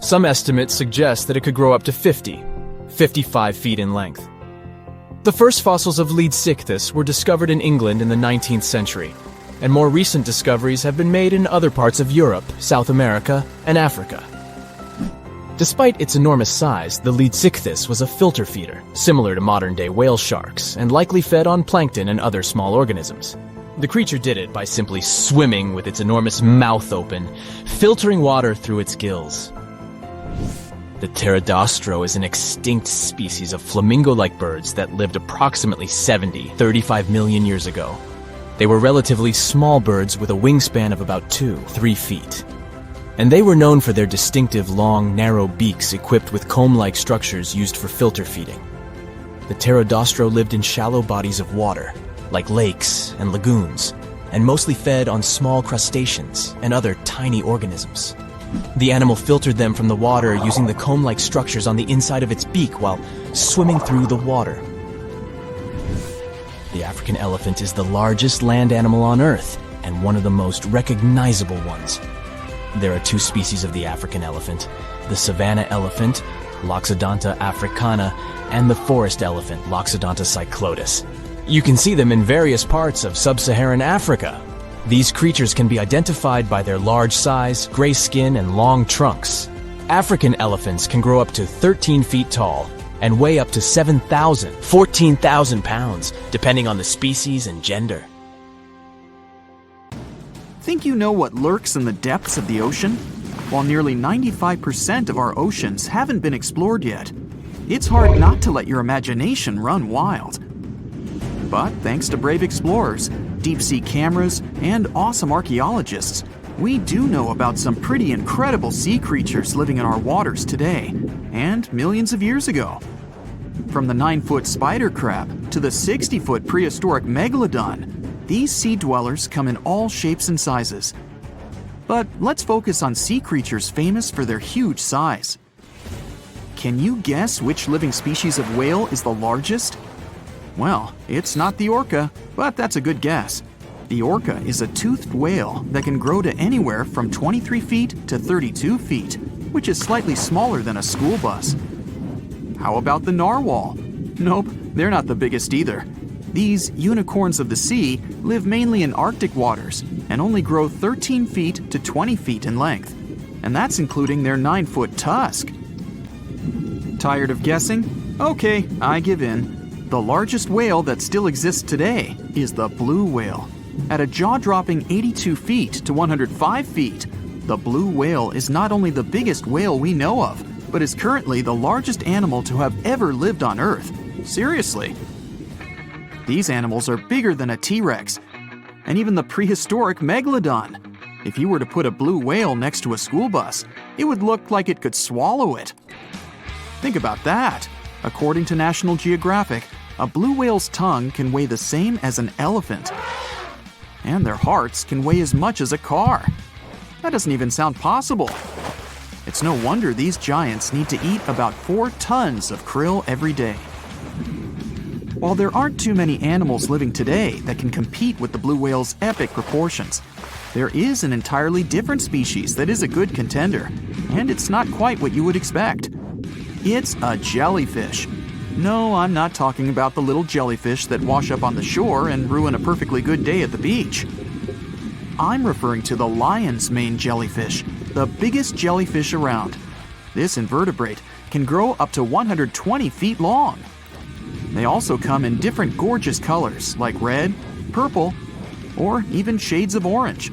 Some estimates suggest that it could grow up to 55 feet in length. The first fossils of Leadsichthus were discovered in England in the 19th century, and more recent discoveries have been made in other parts of Europe, South America, and Africa. Despite its enormous size, the Leadsichthus was a filter feeder, similar to modern-day whale sharks, and likely fed on plankton and other small organisms. The creature did it by simply swimming with its enormous mouth open, filtering water through its gills. The pterodostro is an extinct species of flamingo-like birds that lived approximately 35 million years ago. They were relatively small birds with a wingspan of about 2-3 feet. And they were known for their distinctive long, narrow beaks equipped with comb-like structures used for filter feeding. The pterodostro lived in shallow bodies of water, like lakes and lagoons, and mostly fed on small crustaceans and other tiny organisms. The animal filtered them from the water using the comb-like structures on the inside of its beak while swimming through the water. The African elephant is the largest land animal on Earth and one of the most recognizable ones. There are 2 species of the African elephant, the savanna elephant, Loxodonta africana, and the forest elephant, Loxodonta cyclotis. You can see them in various parts of sub-Saharan Africa. These creatures can be identified by their large size, gray skin, and long trunks. African elephants can grow up to 13 feet tall and weigh up to 14,000 pounds, depending on the species and gender. Think you know what lurks in the depths of the ocean? while nearly 95% of our oceans haven't been explored yet. It's hard not to let your imagination run wild. But thanks to brave explorers, deep-sea cameras, and awesome archaeologists, we do know about some pretty incredible sea creatures living in our waters today, and millions of years ago. From the 9-foot spider crab to the 60-foot prehistoric megalodon, these sea dwellers come in all shapes and sizes. But let's focus on sea creatures famous for their huge size. Can you guess which living species of whale is the largest? Well, it's not the orca, but that's a good guess. The orca is a toothed whale that can grow to anywhere from 23 feet to 32 feet, which is slightly smaller than a school bus. How about the narwhal? Nope, they're not the biggest either. These unicorns of the sea live mainly in Arctic waters and only grow 13 feet to 20 feet in length, and that's including their 9-foot tusk. Tired of guessing? Okay, I give in. The largest whale that still exists today is the blue whale. At a jaw-dropping 82 feet to 105 feet, the blue whale is not only the biggest whale we know of, but is currently the largest animal to have ever lived on Earth. Seriously. These animals are bigger than a T-Rex, and even the prehistoric megalodon. If you were to put a blue whale next to a school bus, it would look like it could swallow it. Think about that. According to National Geographic, a blue whale's tongue can weigh the same as an elephant. And their hearts can weigh as much as a car. That doesn't even sound possible. It's no wonder these giants need to eat about 4 tons of krill every day. While there aren't too many animals living today that can compete with the blue whale's epic proportions, there is an entirely different species that is a good contender, and it's not quite what you would expect. It's a jellyfish. No, I'm not talking about the little jellyfish that wash up on the shore and ruin a perfectly good day at the beach. I'm referring to the lion's mane jellyfish, the biggest jellyfish around. This invertebrate can grow up to 120 feet long. They also come in different gorgeous colors like red, purple, or even shades of orange.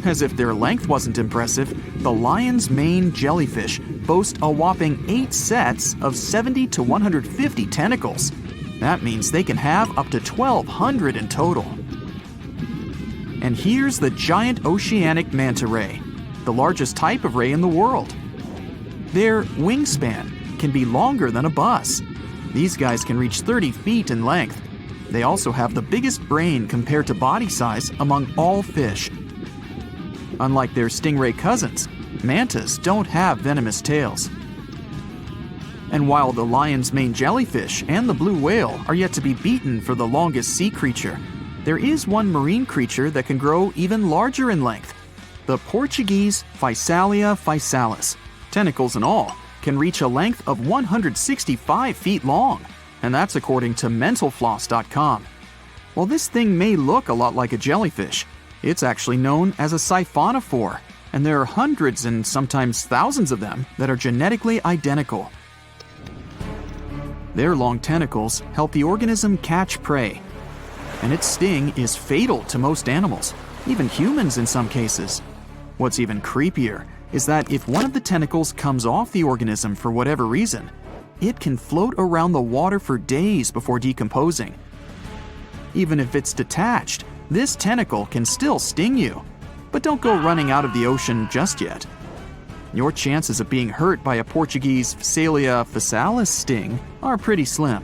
As if their length wasn't impressive, the lion's mane jellyfish boast a whopping 8 sets of 70 to 150 tentacles. That means they can have up to 1,200 in total. And here's the giant oceanic manta ray, the largest type of ray in the world. Their wingspan can be longer than a bus. These guys can reach 30 feet in length. They also have the biggest brain compared to body size among all fish. Unlike their stingray cousins, mantas don't have venomous tails. And while the lion's mane jellyfish and the blue whale are yet to be beaten for the longest sea creature, there is one marine creature that can grow even larger in length. The Portuguese Physalia physalis, tentacles and all, can reach a length of 165 feet long, and that's according to mentalfloss.com. While this thing may look a lot like a jellyfish, it's actually known as a siphonophore, and there are hundreds and sometimes thousands of them that are genetically identical. Their long tentacles help the organism catch prey, and its sting is fatal to most animals, even humans in some cases. What's even creepier is that if one of the tentacles comes off the organism for whatever reason, it can float around the water for days before decomposing. Even if it's detached, this tentacle can still sting you. But don't go running out of the ocean just yet. Your chances of being hurt by a Portuguese Physalia physalis sting are pretty slim.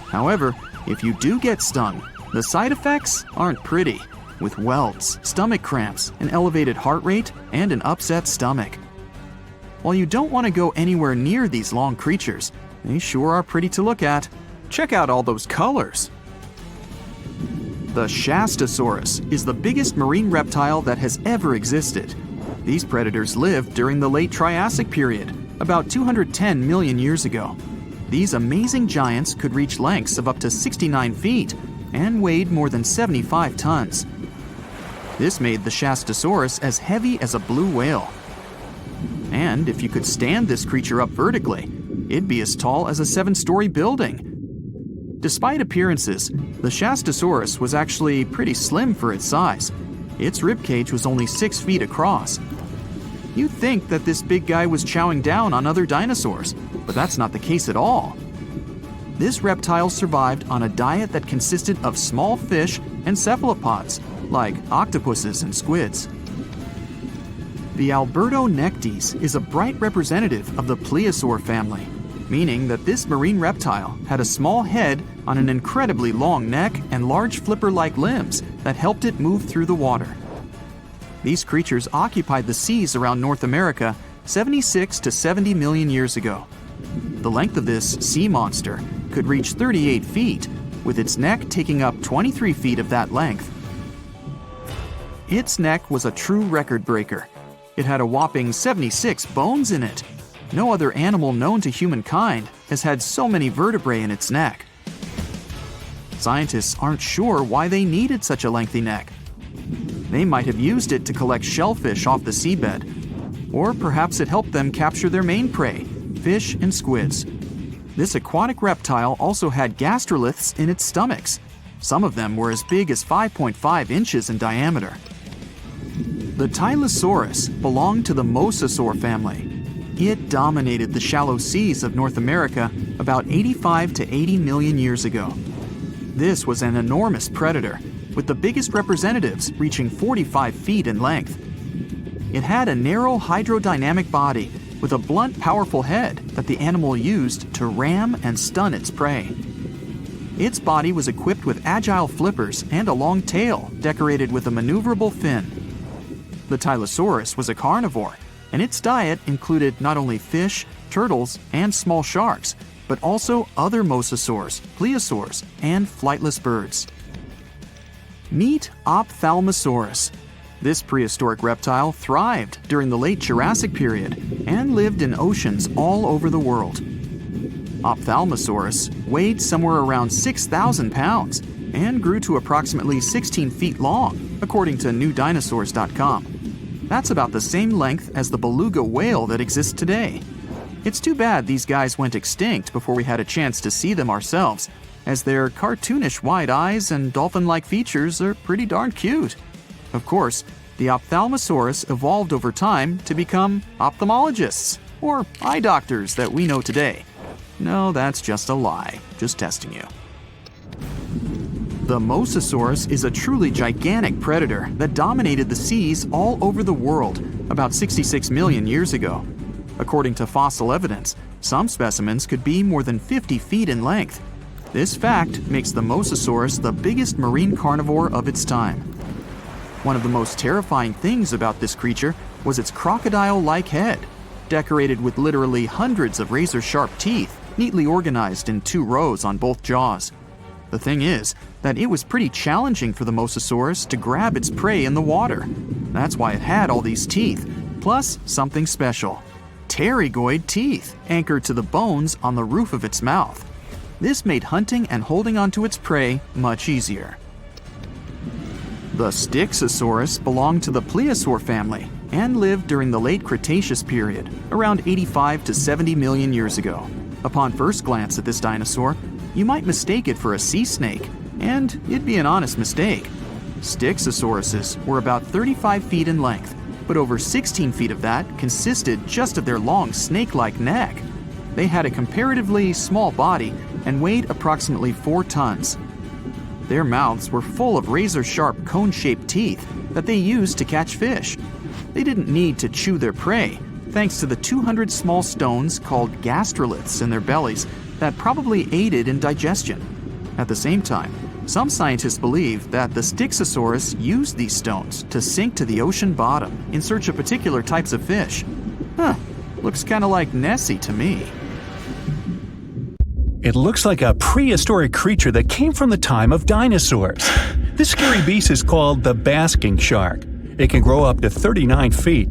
However, if you do get stung, the side effects aren't pretty, with welts, stomach cramps, an elevated heart rate, and an upset stomach. While you don't want to go anywhere near these long creatures, they sure are pretty to look at. Check out all those colors. The Shastasaurus is the biggest marine reptile that has ever existed. These predators lived during the late Triassic period, about 210 million years ago. These amazing giants could reach lengths of up to 69 feet and weighed more than 75 tons. This made the Shastasaurus as heavy as a blue whale. And if you could stand this creature up vertically, it'd be as tall as a 7-story building. Despite appearances, the Shastasaurus was actually pretty slim for its size. Its ribcage was only 6 feet across. You'd think that this big guy was chowing down on other dinosaurs, but that's not the case at all. This reptile survived on a diet that consisted of small fish and cephalopods, like octopuses and squids. The Albertonectes is a bright representative of the Plesiosaur family, meaning that this marine reptile had a small head on an incredibly long neck and large flipper-like limbs that helped it move through the water. These creatures occupied the seas around North America 76 to 70 million years ago. The length of this sea monster could reach 38 feet, with its neck taking up 23 feet of that length. Its neck was a true record breaker. It had a whopping 76 bones in it. No other animal known to humankind has had so many vertebrae in its neck. Scientists aren't sure why they needed such a lengthy neck. They might have used it to collect shellfish off the seabed, or perhaps it helped them capture their main prey, fish and squids. This aquatic reptile also had gastroliths in its stomachs. Some of them were as big as 5.5 inches in diameter. The Tylosaurus belonged to the Mosasaur family. It dominated the shallow seas of North America about 85 to 80 million years ago. This was an enormous predator, with the biggest representatives reaching 45 feet in length. It had a narrow hydrodynamic body with a blunt, powerful head that the animal used to ram and stun its prey. Its body was equipped with agile flippers and a long tail decorated with a maneuverable fin. The Tylosaurus was a carnivore, and its diet included not only fish, turtles, and small sharks, but also other mosasaurs, plesiosaurs, and flightless birds. Meet Ophthalmosaurus. This prehistoric reptile thrived during the late Jurassic period and lived in oceans all over the world. Ophthalmosaurus weighed somewhere around 6,000 pounds and grew to approximately 16 feet long, according to newdinosaurs.com. That's about the same length as the beluga whale that exists today. It's too bad these guys went extinct before we had a chance to see them ourselves, as their cartoonish wide eyes and dolphin-like features are pretty darn cute. Of course, the Ophthalmosaurus evolved over time to become ophthalmologists, or eye doctors that we know today. No, that's just a lie. Just testing you. The Mosasaurus is a truly gigantic predator that dominated the seas all over the world about 66 million years ago. According to fossil evidence, some specimens could be more than 50 feet in length. This fact makes the Mosasaurus the biggest marine carnivore of its time. One of the most terrifying things about this creature was its crocodile-like head, decorated with literally hundreds of razor-sharp teeth, neatly organized in 2 rows on both jaws. The thing is that it was pretty challenging for the Mosasaurus to grab its prey in the water. That's why it had all these teeth, plus something special: pterygoid teeth anchored to the bones on the roof of its mouth. This made hunting and holding onto its prey much easier. The Styxosaurus belonged to the Plesiosaur family and lived during the late Cretaceous period, around 85 to 70 million years ago. Upon first glance at this dinosaur, you might mistake it for a sea snake, and it'd be an honest mistake. Styxosauruses were about 35 feet in length, but over 16 feet of that consisted just of their long snake-like neck. They had a comparatively small body and weighed approximately 4 tons. Their mouths were full of razor-sharp cone-shaped teeth that they used to catch fish. They didn't need to chew their prey, thanks to the 200 small stones called gastroliths in their bellies that probably aided in digestion. At the same time, some scientists believe that the Styxosaurus used these stones to sink to the ocean bottom in search of particular types of fish. Looks kind of like Nessie to me. It looks like a prehistoric creature that came from the time of dinosaurs. This scary beast is called the basking shark. It can grow up to 39 feet.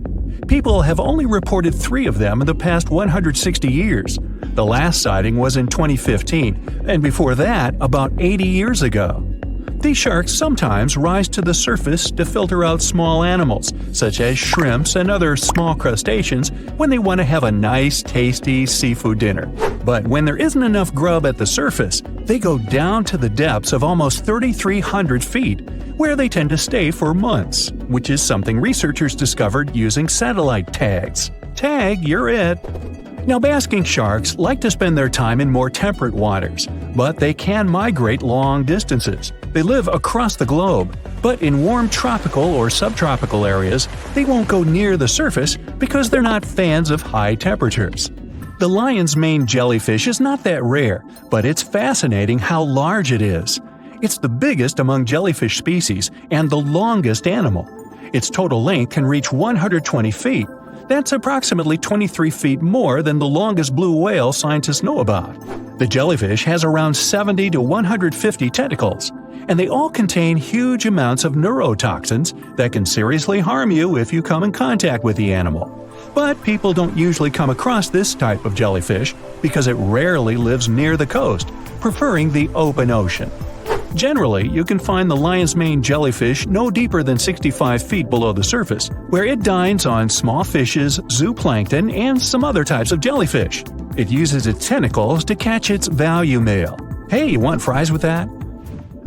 People have only reported 3 of them in the past 160 years. The last sighting was in 2015, and before that, about 80 years ago. These sharks sometimes rise to the surface to filter out small animals, such as shrimps and other small crustaceans, when they want to have a nice, tasty seafood dinner. But when there isn't enough grub at the surface, they go down to the depths of almost 3,300 feet, where they tend to stay for months, which is something researchers discovered using satellite tags. Tag, you're it! Now, basking sharks like to spend their time in more temperate waters, but they can migrate long distances. They live across the globe, but in warm tropical or subtropical areas, they won't go near the surface because they're not fans of high temperatures. The lion's mane jellyfish is not that rare, but it's fascinating how large it is. It's the biggest among jellyfish species and the longest animal. Its total length can reach 120 feet. That's approximately 23 feet more than the longest blue whale scientists know about. The jellyfish has around 70 to 150 tentacles, and they all contain huge amounts of neurotoxins that can seriously harm you if you come in contact with the animal. But people don't usually come across this type of jellyfish because it rarely lives near the coast, preferring the open ocean. Generally, you can find the lion's mane jellyfish no deeper than 65 feet below the surface, where it dines on small fishes, zooplankton, and some other types of jellyfish. It uses its tentacles to catch its value meal. Hey, you want fries with that?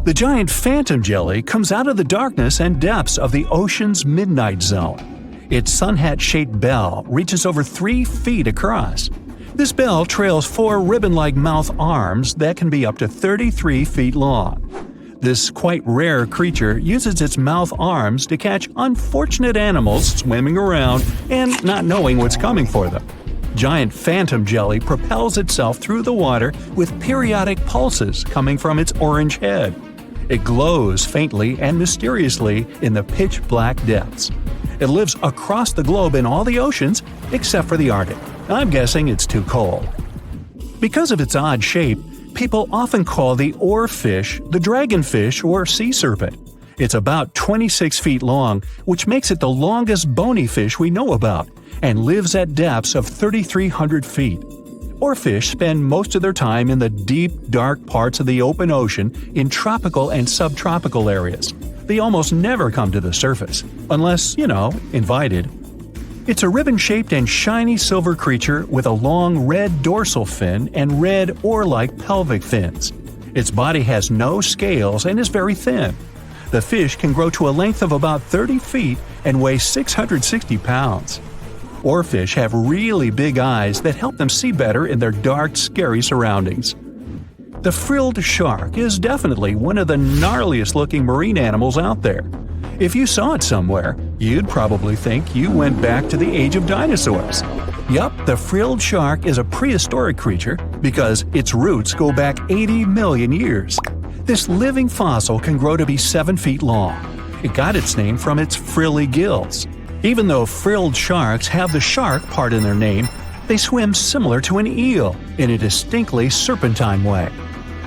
The giant phantom jelly comes out of the darkness and depths of the ocean's midnight zone. Its sun-hat-shaped bell reaches over 3 feet across. This bell trails 4 ribbon-like mouth arms that can be up to 33 feet long. This quite rare creature uses its mouth arms to catch unfortunate animals swimming around and not knowing what's coming for them. Giant phantom jelly propels itself through the water with periodic pulses coming from its orange head. It glows faintly and mysteriously in the pitch-black depths. It lives across the globe in all the oceans except for the Arctic. I'm guessing it's too cold. Because of its odd shape, people often call the oarfish the dragonfish or sea serpent. It's about 26 feet long, which makes it the longest bony fish we know about, and lives at depths of 3,300 feet. Oarfish spend most of their time in the deep, dark parts of the open ocean in tropical and subtropical areas. They almost never come to the surface, unless, invited. It's a ribbon-shaped and shiny silver creature with a long red dorsal fin and red oar-like pelvic fins. Its body has no scales and is very thin. The fish can grow to a length of about 30 feet and weigh 660 pounds. Oarfish have really big eyes that help them see better in their dark, scary surroundings. The frilled shark is definitely one of the gnarliest-looking marine animals out there. If you saw it somewhere, you'd probably think you went back to the age of dinosaurs. Yup, the frilled shark is a prehistoric creature because its roots go back 80 million years. This living fossil can grow to be 7 feet long. It got its name from its frilly gills. Even though frilled sharks have the shark part in their name, they swim similar to an eel in a distinctly serpentine way.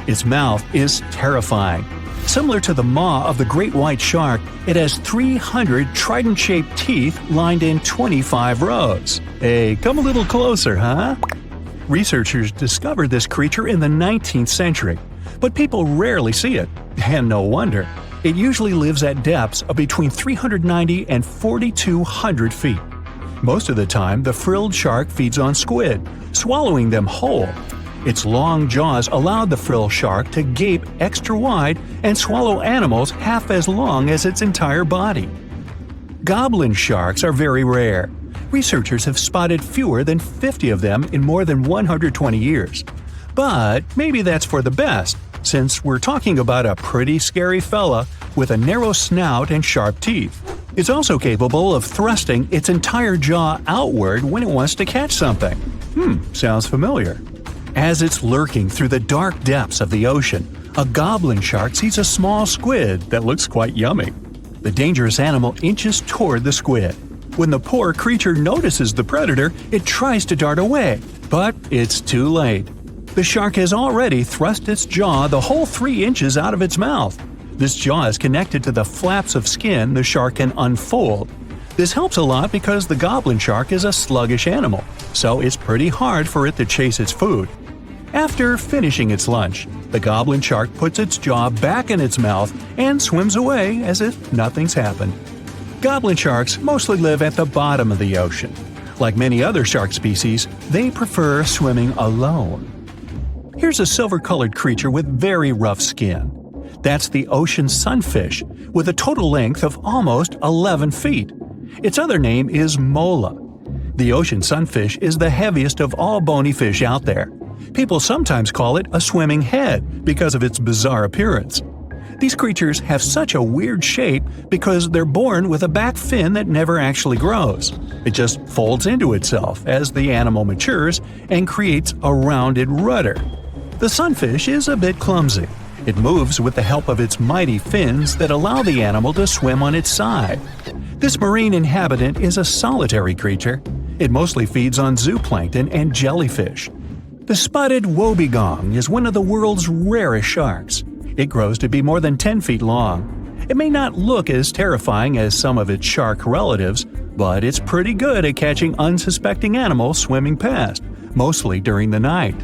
Its mouth is terrifying. Similar to the maw of the great white shark, it has 300 trident-shaped teeth lined in 25 rows. Hey, come a little closer, huh? Researchers discovered this creature in the 19th century, but people rarely see it, and no wonder. It usually lives at depths of between 390 and 4,200 feet. Most of the time, the frilled shark feeds on squid, swallowing them whole. Its long jaws allowed the frilled shark to gape extra wide and swallow animals half as long as its entire body. Goblin sharks are very rare. Researchers have spotted fewer than 50 of them in more than 120 years. But maybe that's for the best, since we're talking about a pretty scary fella with a narrow snout and sharp teeth. It's also capable of thrusting its entire jaw outward when it wants to catch something. Sounds familiar. As it's lurking through the dark depths of the ocean, a goblin shark sees a small squid that looks quite yummy. The dangerous animal inches toward the squid. When the poor creature notices the predator, it tries to dart away, but it's too late. The shark has already thrust its jaw the whole 3 inches out of its mouth. This jaw is connected to the flaps of skin the shark can unfold. This helps a lot because the goblin shark is a sluggish animal, so it's pretty hard for it to chase its food. After finishing its lunch, The goblin shark puts its jaw back in its mouth and swims away as if nothing's happened. Goblin sharks mostly live at the bottom of the ocean. Like many other shark species, they prefer swimming alone. Here's a silver-colored creature with very rough skin. That's the ocean sunfish, with a total length of almost 11 feet. Its other name is mola. The ocean sunfish is the heaviest of all bony fish out there. People sometimes call it a swimming head because of its bizarre appearance. These creatures have such a weird shape because they're born with a back fin that never actually grows. It just folds into itself as the animal matures and creates a rounded rudder. The sunfish is a bit clumsy. It moves with the help of its mighty fins that allow the animal to swim on its side. This marine inhabitant is a solitary creature. It mostly feeds on zooplankton and jellyfish. The spotted wobbegong is one of the world's rarest sharks. It grows to be more than 10 feet long. It may not look as terrifying as some of its shark relatives, but it's pretty good at catching unsuspecting animals swimming past, mostly during the night.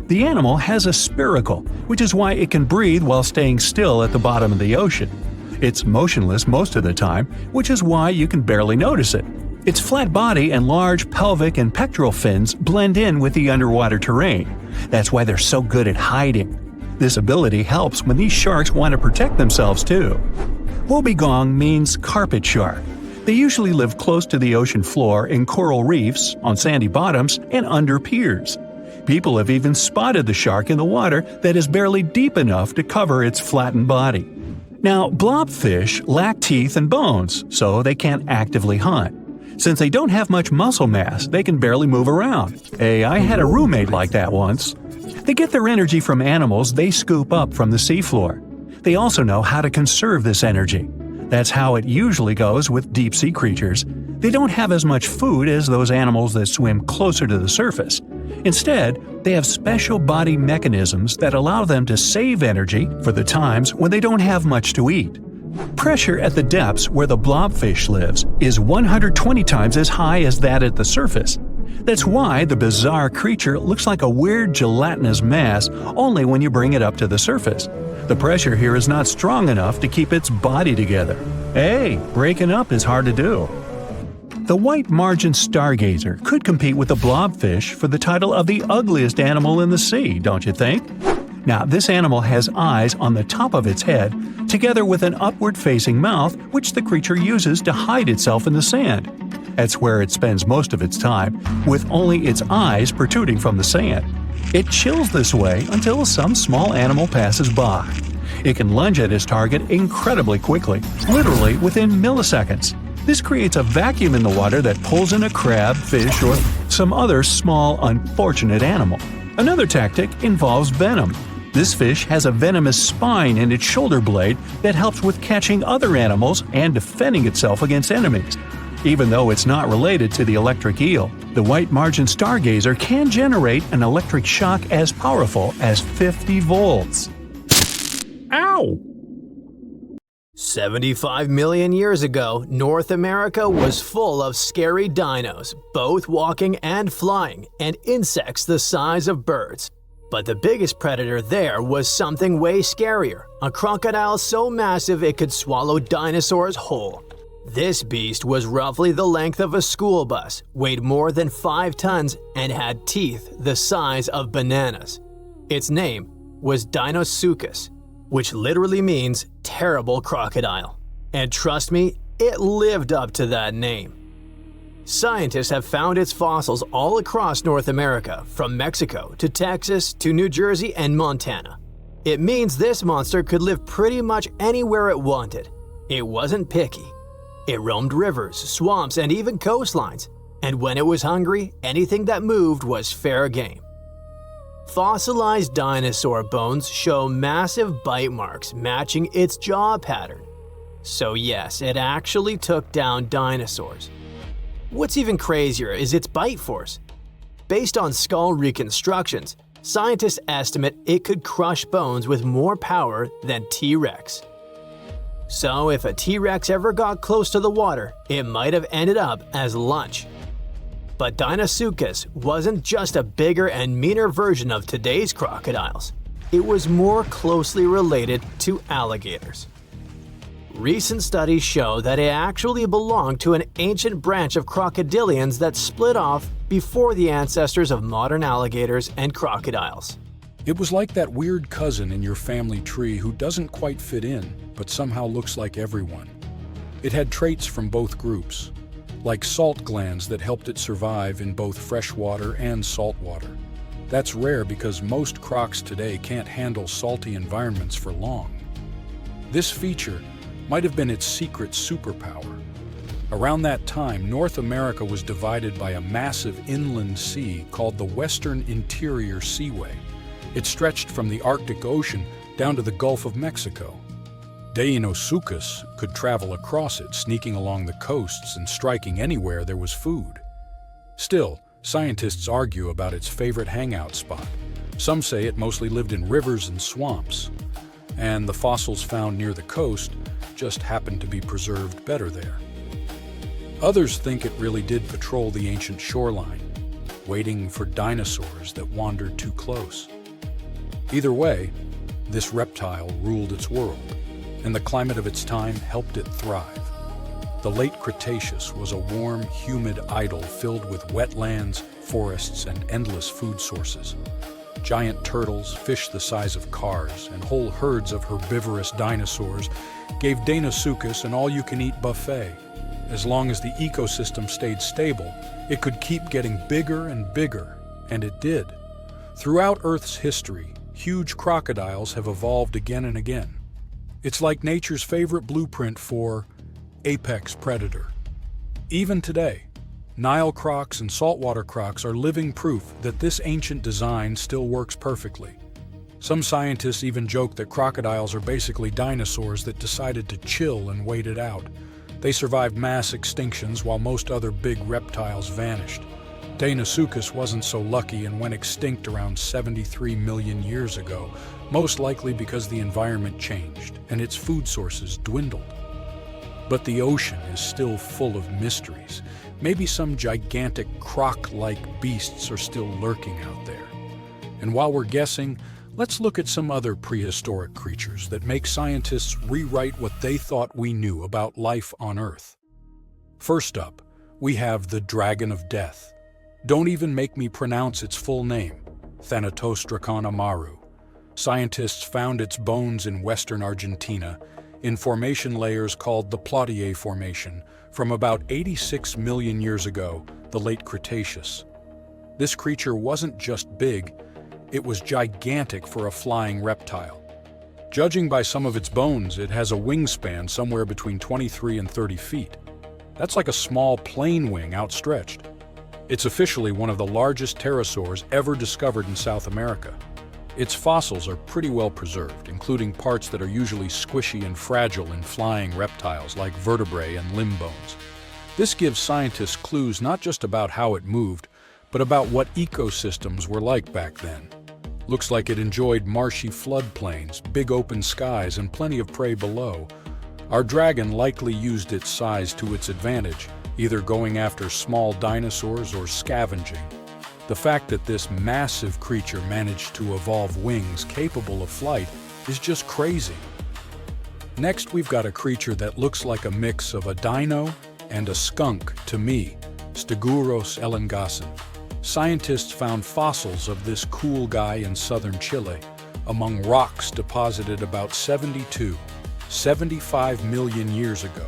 The animal has a spiracle, which is why it can breathe while staying still at the bottom of the ocean. It's motionless most of the time, which is why you can barely notice it. Its flat body and large pelvic and pectoral fins blend in with the underwater terrain. That's why they're so good at hiding. This ability helps when these sharks want to protect themselves too. Wobbegong means carpet shark. They usually live close to the ocean floor in coral reefs, on sandy bottoms, and under piers. People have even spotted the shark in the water that is barely deep enough to cover its flattened body. Now, blobfish lack teeth and bones, so they can't actively hunt. Since they don't have much muscle mass, they can barely move around. Hey, I had a roommate like that once. They get their energy from animals they scoop up from the seafloor. They also know how to conserve this energy. That's how it usually goes with deep-sea creatures. They don't have as much food as those animals that swim closer to the surface. Instead, they have special body mechanisms that allow them to save energy for the times when they don't have much to eat. Pressure at the depths where the blobfish lives is 120 times as high as that at the surface. That's why the bizarre creature looks like a weird gelatinous mass only when you bring it up to the surface. The pressure here is not strong enough to keep its body together. Hey, breaking up is hard to do. The white margin stargazer could compete with the blobfish for the title of the ugliest animal in the sea, don't you think? Now, this animal has eyes on the top of its head, together with an upward-facing mouth which the creature uses to hide itself in the sand. That's where it spends most of its time, with only its eyes protruding from the sand. It chills this way until some small animal passes by. It can lunge at its target incredibly quickly, literally within milliseconds. This creates a vacuum in the water that pulls in a crab, fish, or some other small, unfortunate animal. Another tactic involves venom. This fish has a venomous spine in its shoulder blade that helps with catching other animals and defending itself against enemies. Even though it's not related to the electric eel, the white margin stargazer can generate an electric shock as powerful as 50 volts. Ow! 75 million years ago, North America was full of scary dinos, both walking and flying, and insects the size of birds. But the biggest predator there was something way scarier, a crocodile so massive it could swallow dinosaurs whole. This beast was roughly the length of a school bus, weighed more than 5 tons, and had teeth the size of bananas. Its name was Deinosuchus, which literally means terrible crocodile. And trust me, it lived up to that name. Scientists have found its fossils all across North America, from Mexico to Texas to New Jersey and Montana. It means this monster could live pretty much anywhere it wanted. It wasn't picky. It roamed rivers, swamps, and even coastlines. And when it was hungry, anything that moved was fair game. Fossilized dinosaur bones show massive bite marks matching its jaw pattern. So yes, it actually took down dinosaurs. What's even crazier is its bite force. Based on skull reconstructions, scientists estimate it could crush bones with more power than T-Rex. So if a T-Rex ever got close to the water, it might have ended up as lunch. But Deinosuchus wasn't just a bigger and meaner version of today's crocodiles. it was more closely related to alligators. Recent studies show that it actually belonged to an ancient branch of crocodilians that split off before the ancestors of modern alligators and crocodiles. It was like that weird cousin in your family tree who doesn't quite fit in, but somehow looks like everyone. It had traits from both groups, like salt glands that helped it survive in both freshwater and saltwater. That's rare because most crocs today can't handle salty environments for long. This feature might have been its secret superpower. Around that time, North America was divided by a massive inland sea called the Western Interior Seaway. It stretched from the Arctic Ocean down to the Gulf of Mexico. Deinosuchus could travel across it, sneaking along the coasts and striking anywhere there was food. Still, scientists argue about its favorite hangout spot. Some say it mostly lived in rivers and swamps, and the fossils found near the coast just happened to be preserved better there. Others think it really did patrol the ancient shoreline, waiting for dinosaurs that wandered too close. Either way, this reptile ruled its world, and the climate of its time helped it thrive. The late Cretaceous was a warm, humid idyll filled with wetlands, forests, and endless food sources. Giant turtles, fish the size of cars, and whole herds of herbivorous dinosaurs gave Deinosuchus an all-you-can-eat buffet. As long as the ecosystem stayed stable, it could keep getting bigger and bigger, and it did. Throughout Earth's history, huge crocodiles have evolved again and again. It's like nature's favorite blueprint for apex predator. Even today, Nile crocs and saltwater crocs are living proof that this ancient design still works perfectly. Some scientists even joke that crocodiles are basically dinosaurs that decided to chill and wait it out. They survived mass extinctions while most other big reptiles vanished. Deinosuchus wasn't so lucky and went extinct around 73 million years ago, most likely because the environment changed and its food sources dwindled. But the ocean is still full of mysteries. Maybe some gigantic croc-like beasts are still lurking out there. And while we're guessing, let's look at some other prehistoric creatures that make scientists rewrite what they thought we knew about life on Earth. First up, we have the Dragon of Death. Don't even make me pronounce its full name, Thanatosdracon amaru. Scientists found its bones in western Argentina, in formation layers called the Plautier Formation, from about 86 million years ago, the late Cretaceous. This creature wasn't just big, it was gigantic for a flying reptile. Judging by some of its bones, it has a wingspan somewhere between 23 and 30 feet. That's like a small plane wing outstretched. It's officially one of the largest pterosaurs ever discovered in South America. Its fossils are pretty well preserved, including parts that are usually squishy and fragile in flying reptiles like vertebrae and limb bones. This gives scientists clues not just about how it moved, but about what ecosystems were like back then. Looks like it enjoyed marshy floodplains, big open skies, and plenty of prey below. Our dragon likely used its size to its advantage, either going after small dinosaurs or scavenging. The fact that this massive creature managed to evolve wings capable of flight is just crazy. Next, we've got a creature that looks like a mix of a dino and a skunk to me, Stegosaurus elengasen. Scientists found fossils of this cool guy in southern Chile among rocks deposited about 75 million years ago.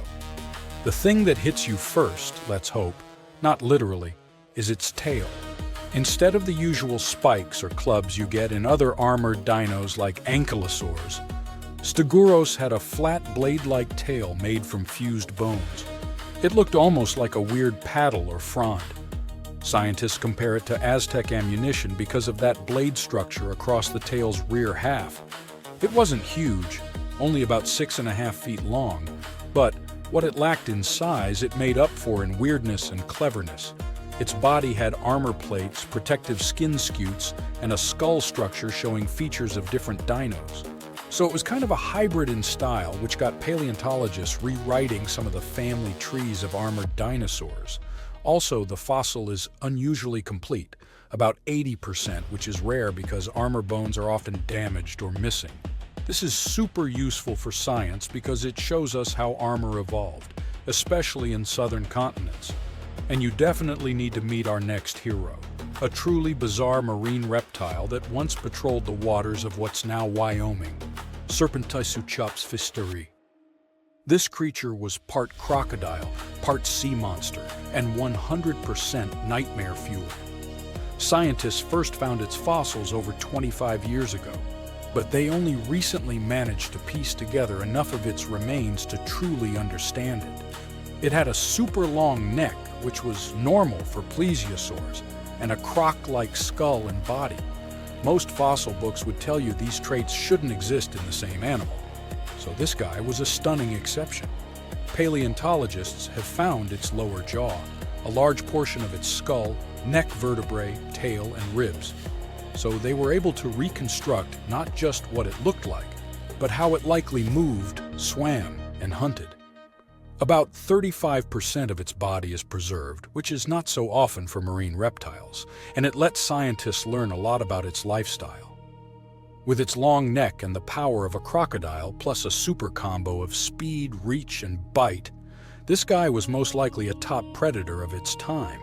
The thing that hits you first, let's hope, not literally, is its tail. Instead of the usual spikes or clubs you get in other armored dinos like ankylosaurs, Stegosaurus had a flat blade-like tail made from fused bones. It looked almost like a weird paddle or frond. Scientists compare it to Aztec ammunition because of that blade structure across the tail's rear half. It wasn't huge, only about 6.5 feet long, but what it lacked in size it made up for in weirdness and cleverness. Its body had armor plates, protective skin scutes, and a skull structure showing features of different dinos. So it was kind of a hybrid in style, which got paleontologists rewriting some of the family trees of armored dinosaurs. Also, the fossil is unusually complete, about 80%, which is rare because armor bones are often damaged or missing. This is super useful for science because it shows us how armor evolved, especially in southern continents. And you definitely need to meet our next hero, a truly bizarre marine reptile that once patrolled the waters of what's now Wyoming, Serpentisuchops. This creature was part crocodile, part sea monster, and 100% nightmare fuel. Scientists first found its fossils over 25 years ago, but they only recently managed to piece together enough of its remains to truly understand it. It had a super long neck, which was normal for plesiosaurs, and a croc-like skull and body. Most fossil books would tell you these traits shouldn't exist in the same animal. So this guy was a stunning exception. Paleontologists have found its lower jaw, a large portion of its skull, neck vertebrae, tail, and ribs. So they were able to reconstruct not just what it looked like, but how it likely moved, swam, and hunted. About 35% of its body is preserved, which is not so often for marine reptiles, and it lets scientists learn a lot about its lifestyle. With its long neck and the power of a crocodile, plus a super combo of speed, reach, and bite, this guy was most likely a top predator of its time.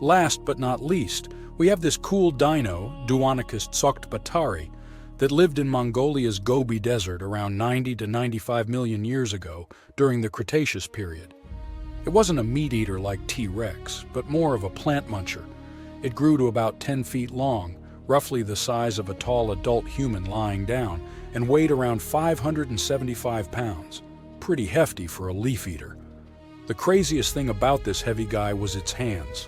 Last but not least, we have this cool dino, Duonicus tsokhtbatari, that lived in Mongolia's Gobi Desert around 90 to 95 million years ago during the Cretaceous period. It wasn't a meat-eater like T-Rex, but more of a plant muncher. It grew to about 10 feet long, roughly the size of a tall adult human lying down, and weighed around 575 pounds. Pretty hefty for a leaf-eater. The craziest thing about this heavy guy was its hands.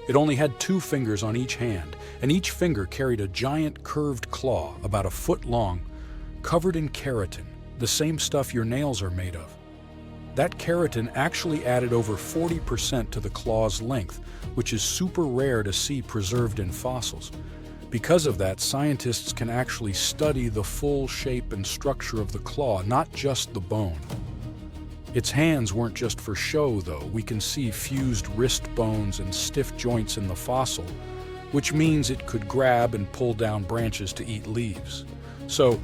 It only had 2 fingers on each hand, and each finger carried a giant curved claw about a foot long, covered in keratin, the same stuff your nails are made of. That keratin actually added over 40% to the claw's length, which is super rare to see preserved in fossils. Because of that, scientists can actually study the full shape and structure of the claw, not just the bone. Its hands weren't just for show, though. We can see fused wrist bones and stiff joints in the fossil, which means it could grab and pull down branches to eat leaves. So,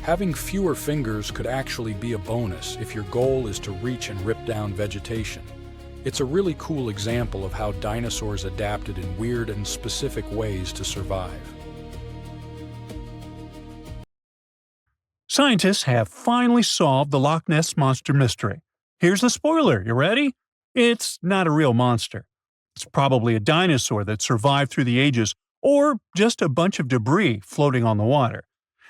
having fewer fingers could actually be a bonus if your goal is to reach and rip down vegetation. It's a really cool example of how dinosaurs adapted in weird and specific ways to survive. Scientists have finally solved the Loch Ness Monster mystery. Here's the spoiler, you ready? It's not a real monster. It's probably a dinosaur that survived through the ages, or just a bunch of debris floating on the water.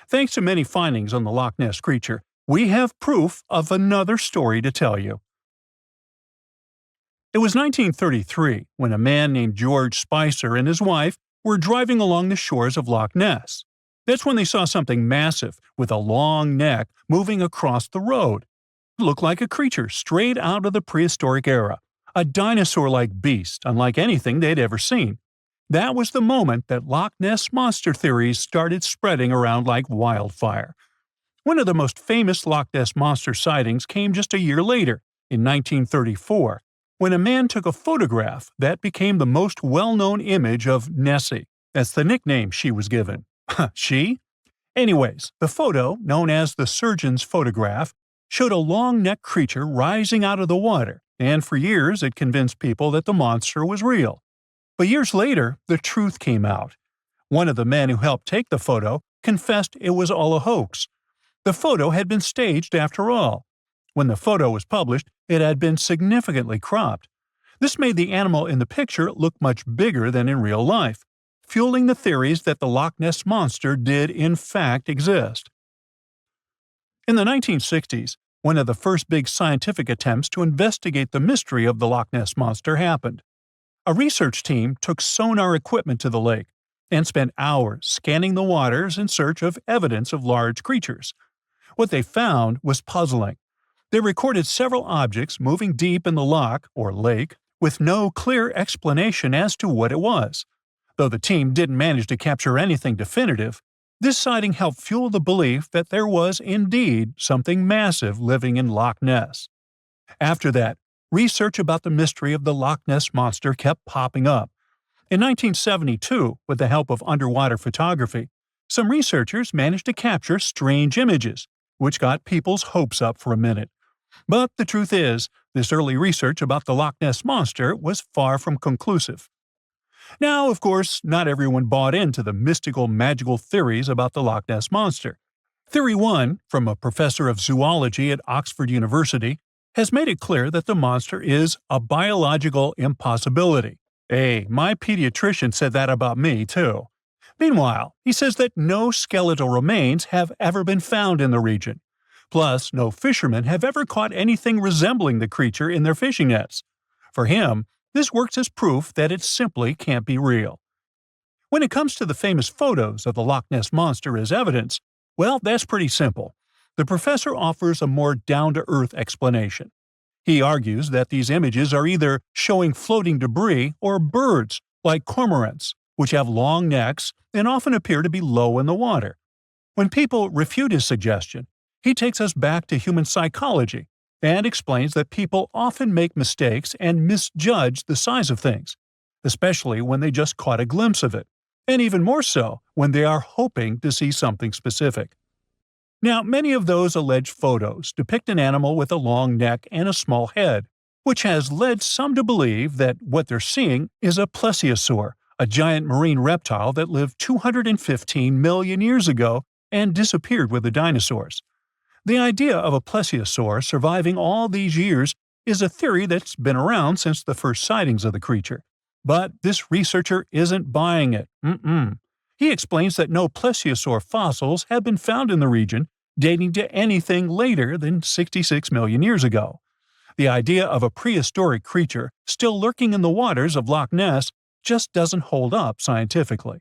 Thanks to many findings on the Loch Ness creature, we have proof of another story to tell you. It was 1933 when a man named George Spicer and his wife were driving along the shores of Loch Ness. That's when they saw something massive with a long neck moving across the road. It looked like a creature straight out of the prehistoric era, a dinosaur-like beast unlike anything they'd ever seen. That was the moment that Loch Ness Monster theories started spreading around like wildfire. One of the most famous Loch Ness Monster sightings came just a year later, in 1934, when a man took a photograph that became the most well-known image of Nessie. That's the nickname she was given. She? Anyways, the photo, known as the surgeon's photograph, showed a long-necked creature rising out of the water, and for years it convinced people that the monster was real. But years later, the truth came out. One of the men who helped take the photo confessed it was all a hoax. The photo had been staged after all. When the photo was published, it had been significantly cropped. This made the animal in the picture look much bigger than in real life, fueling the theories that the Loch Ness Monster did in fact exist. In the 1960s, one of the first big scientific attempts to investigate the mystery of the Loch Ness Monster happened. A research team took sonar equipment to the lake and spent hours scanning the waters in search of evidence of large creatures. What they found was puzzling. They recorded several objects moving deep in the loch, or lake, with no clear explanation as to what it was. Though the team didn't manage to capture anything definitive, this sighting helped fuel the belief that there was indeed something massive living in Loch Ness. After that, research about the mystery of the Loch Ness Monster kept popping up. In 1972, with the help of underwater photography, some researchers managed to capture strange images, which got people's hopes up for a minute. But the truth is, this early research about the Loch Ness Monster was far from conclusive. Now, of course, not everyone bought into the mystical, magical theories about the Loch Ness Monster. Theory 1, from a professor of zoology at Oxford University, has made it clear that the monster is a biological impossibility. Hey, my pediatrician said that about me, too. Meanwhile, he says that no skeletal remains have ever been found in the region. Plus, no fishermen have ever caught anything resembling the creature in their fishing nets. For him, this works as proof that it simply can't be real. When it comes to the famous photos of the Loch Ness Monster as evidence, well, that's pretty simple. The professor offers a more down-to-earth explanation. He argues that these images are either showing floating debris or birds, like cormorants, which have long necks and often appear to be low in the water. When people refute his suggestion, he takes us back to human psychology and explains that people often make mistakes and misjudge the size of things, especially when they just caught a glimpse of it, and even more so when they are hoping to see something specific. Now, many of those alleged photos depict an animal with a long neck and a small head, which has led some to believe that what they're seeing is a plesiosaur, a giant marine reptile that lived 215 million years ago and disappeared with the dinosaurs. The idea of a plesiosaur surviving all these years is a theory that's been around since the first sightings of the creature. But this researcher isn't buying it. He explains that no plesiosaur fossils have been found in the region dating to anything later than 66 million years ago. The idea of a prehistoric creature still lurking in the waters of Loch Ness just doesn't hold up scientifically.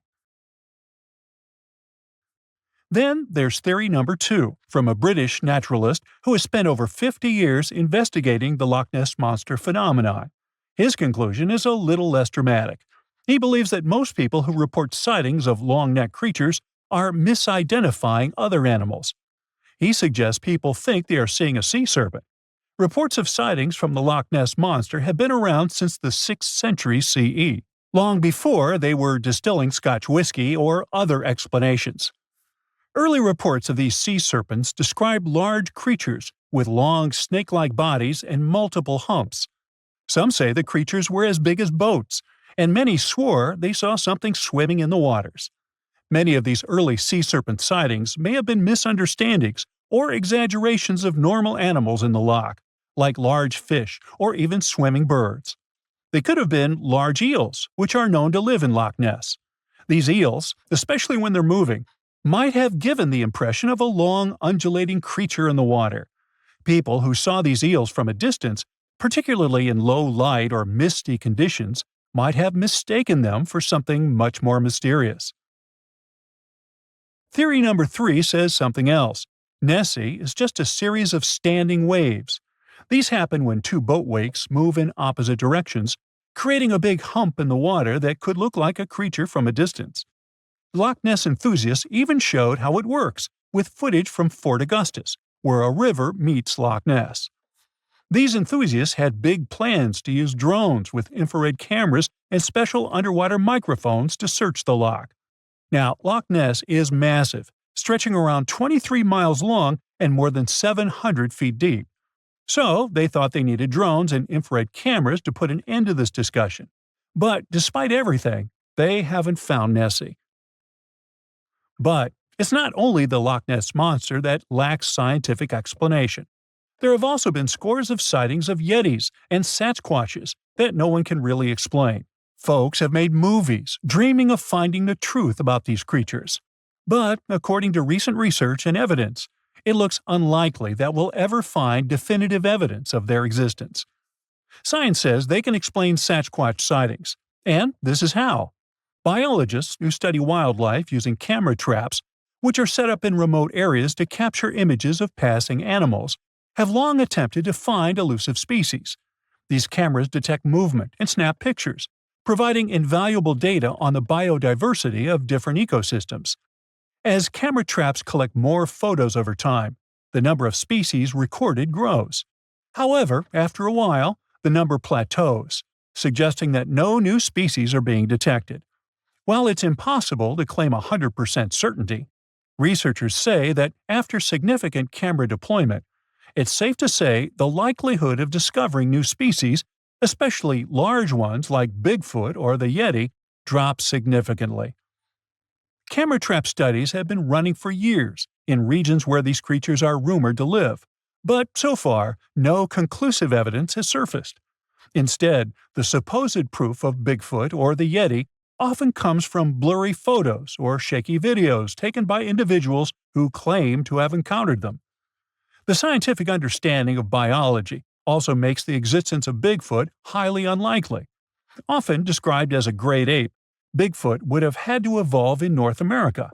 Then there's theory number 2, from a British naturalist who has spent over 50 years investigating the Loch Ness Monster phenomenon. His conclusion is a little less dramatic. He believes that most people who report sightings of long-necked creatures are misidentifying other animals. He suggests people think they are seeing a sea serpent. Reports of sightings from the Loch Ness Monster have been around since the 6th century CE, long before they were distilling Scotch whiskey or other explanations. Early reports of these sea serpents describe large creatures with long snake-like bodies and multiple humps. Some say the creatures were as big as boats, and many swore they saw something swimming in the waters. Many of these early sea serpent sightings may have been misunderstandings or exaggerations of normal animals in the loch, like large fish or even swimming birds. They could have been large eels, which are known to live in Loch Ness. These eels, especially when they're moving, might have given the impression of a long, undulating creature in the water. People who saw these eels from a distance, particularly in low light or misty conditions, might have mistaken them for something much more mysterious. Theory number 3 says something else. Nessie is just a series of standing waves. These happen when two boat wakes move in opposite directions, creating a big hump in the water that could look like a creature from a distance. Loch Ness enthusiasts even showed how it works, with footage from Fort Augustus, where a river meets Loch Ness. These enthusiasts had big plans to use drones with infrared cameras and special underwater microphones to search the loch. Now, Loch Ness is massive, stretching around 23 miles long and more than 700 feet deep. So, they thought they needed drones and infrared cameras to put an end to this discussion. But despite everything, they haven't found Nessie. But it's not only the Loch Ness Monster that lacks scientific explanation. There have also been scores of sightings of Yetis and Sasquatches that no one can really explain. Folks have made movies, dreaming of finding the truth about these creatures. But, according to recent research and evidence, it looks unlikely that we'll ever find definitive evidence of their existence. Science says they can explain Sasquatch sightings, and this is how. Biologists who study wildlife using camera traps, which are set up in remote areas to capture images of passing animals, have long attempted to find elusive species. These cameras detect movement and snap pictures, providing invaluable data on the biodiversity of different ecosystems. As camera traps collect more photos over time, the number of species recorded grows. However, after a while, the number plateaus, suggesting that no new species are being detected. While it's impossible to claim 100% certainty, researchers say that after significant camera deployment, it's safe to say the likelihood of discovering new species, especially large ones like Bigfoot or the Yeti, drops significantly. Camera trap studies have been running for years in regions where these creatures are rumored to live, but so far, no conclusive evidence has surfaced. Instead, the supposed proof of Bigfoot or the Yeti often comes from blurry photos or shaky videos taken by individuals who claim to have encountered them. The scientific understanding of biology also makes the existence of Bigfoot highly unlikely. Often described as a great ape, Bigfoot would have had to evolve in North America.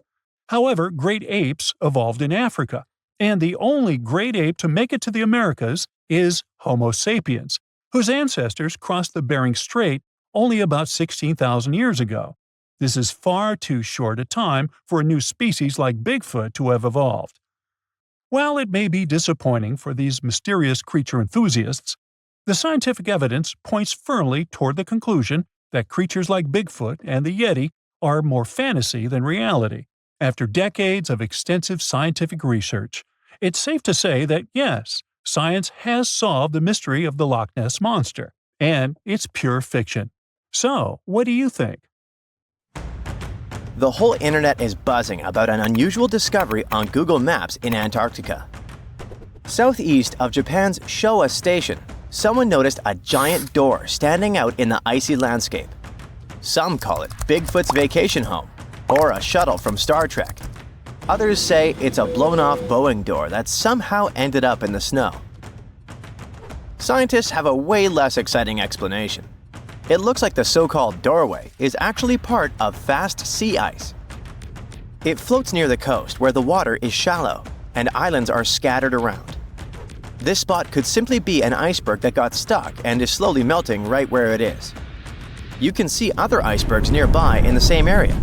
However, great apes evolved in Africa, and the only great ape to make it to the Americas is Homo sapiens, whose ancestors crossed the Bering Strait only about 16,000 years ago. This is far too short a time for a new species like Bigfoot to have evolved. While it may be disappointing for these mysterious creature enthusiasts, the scientific evidence points firmly toward the conclusion that creatures like Bigfoot and the Yeti are more fantasy than reality. After decades of extensive scientific research, it's safe to say that yes, science has solved the mystery of the Loch Ness Monster, and it's pure fiction. So, what do you think? The whole internet is buzzing about an unusual discovery on Google Maps in Antarctica. Southeast of Japan's Showa Station, someone noticed a giant door standing out in the icy landscape. Some call it Bigfoot's vacation home, or a shuttle from Star Trek. Others say it's a blown-off Boeing door that somehow ended up in the snow. Scientists have a way less exciting explanation. It looks like the so-called doorway is actually part of fast sea ice. It floats near the coast where the water is shallow and islands are scattered around. This spot could simply be an iceberg that got stuck and is slowly melting right where it is. You can see other icebergs nearby in the same area.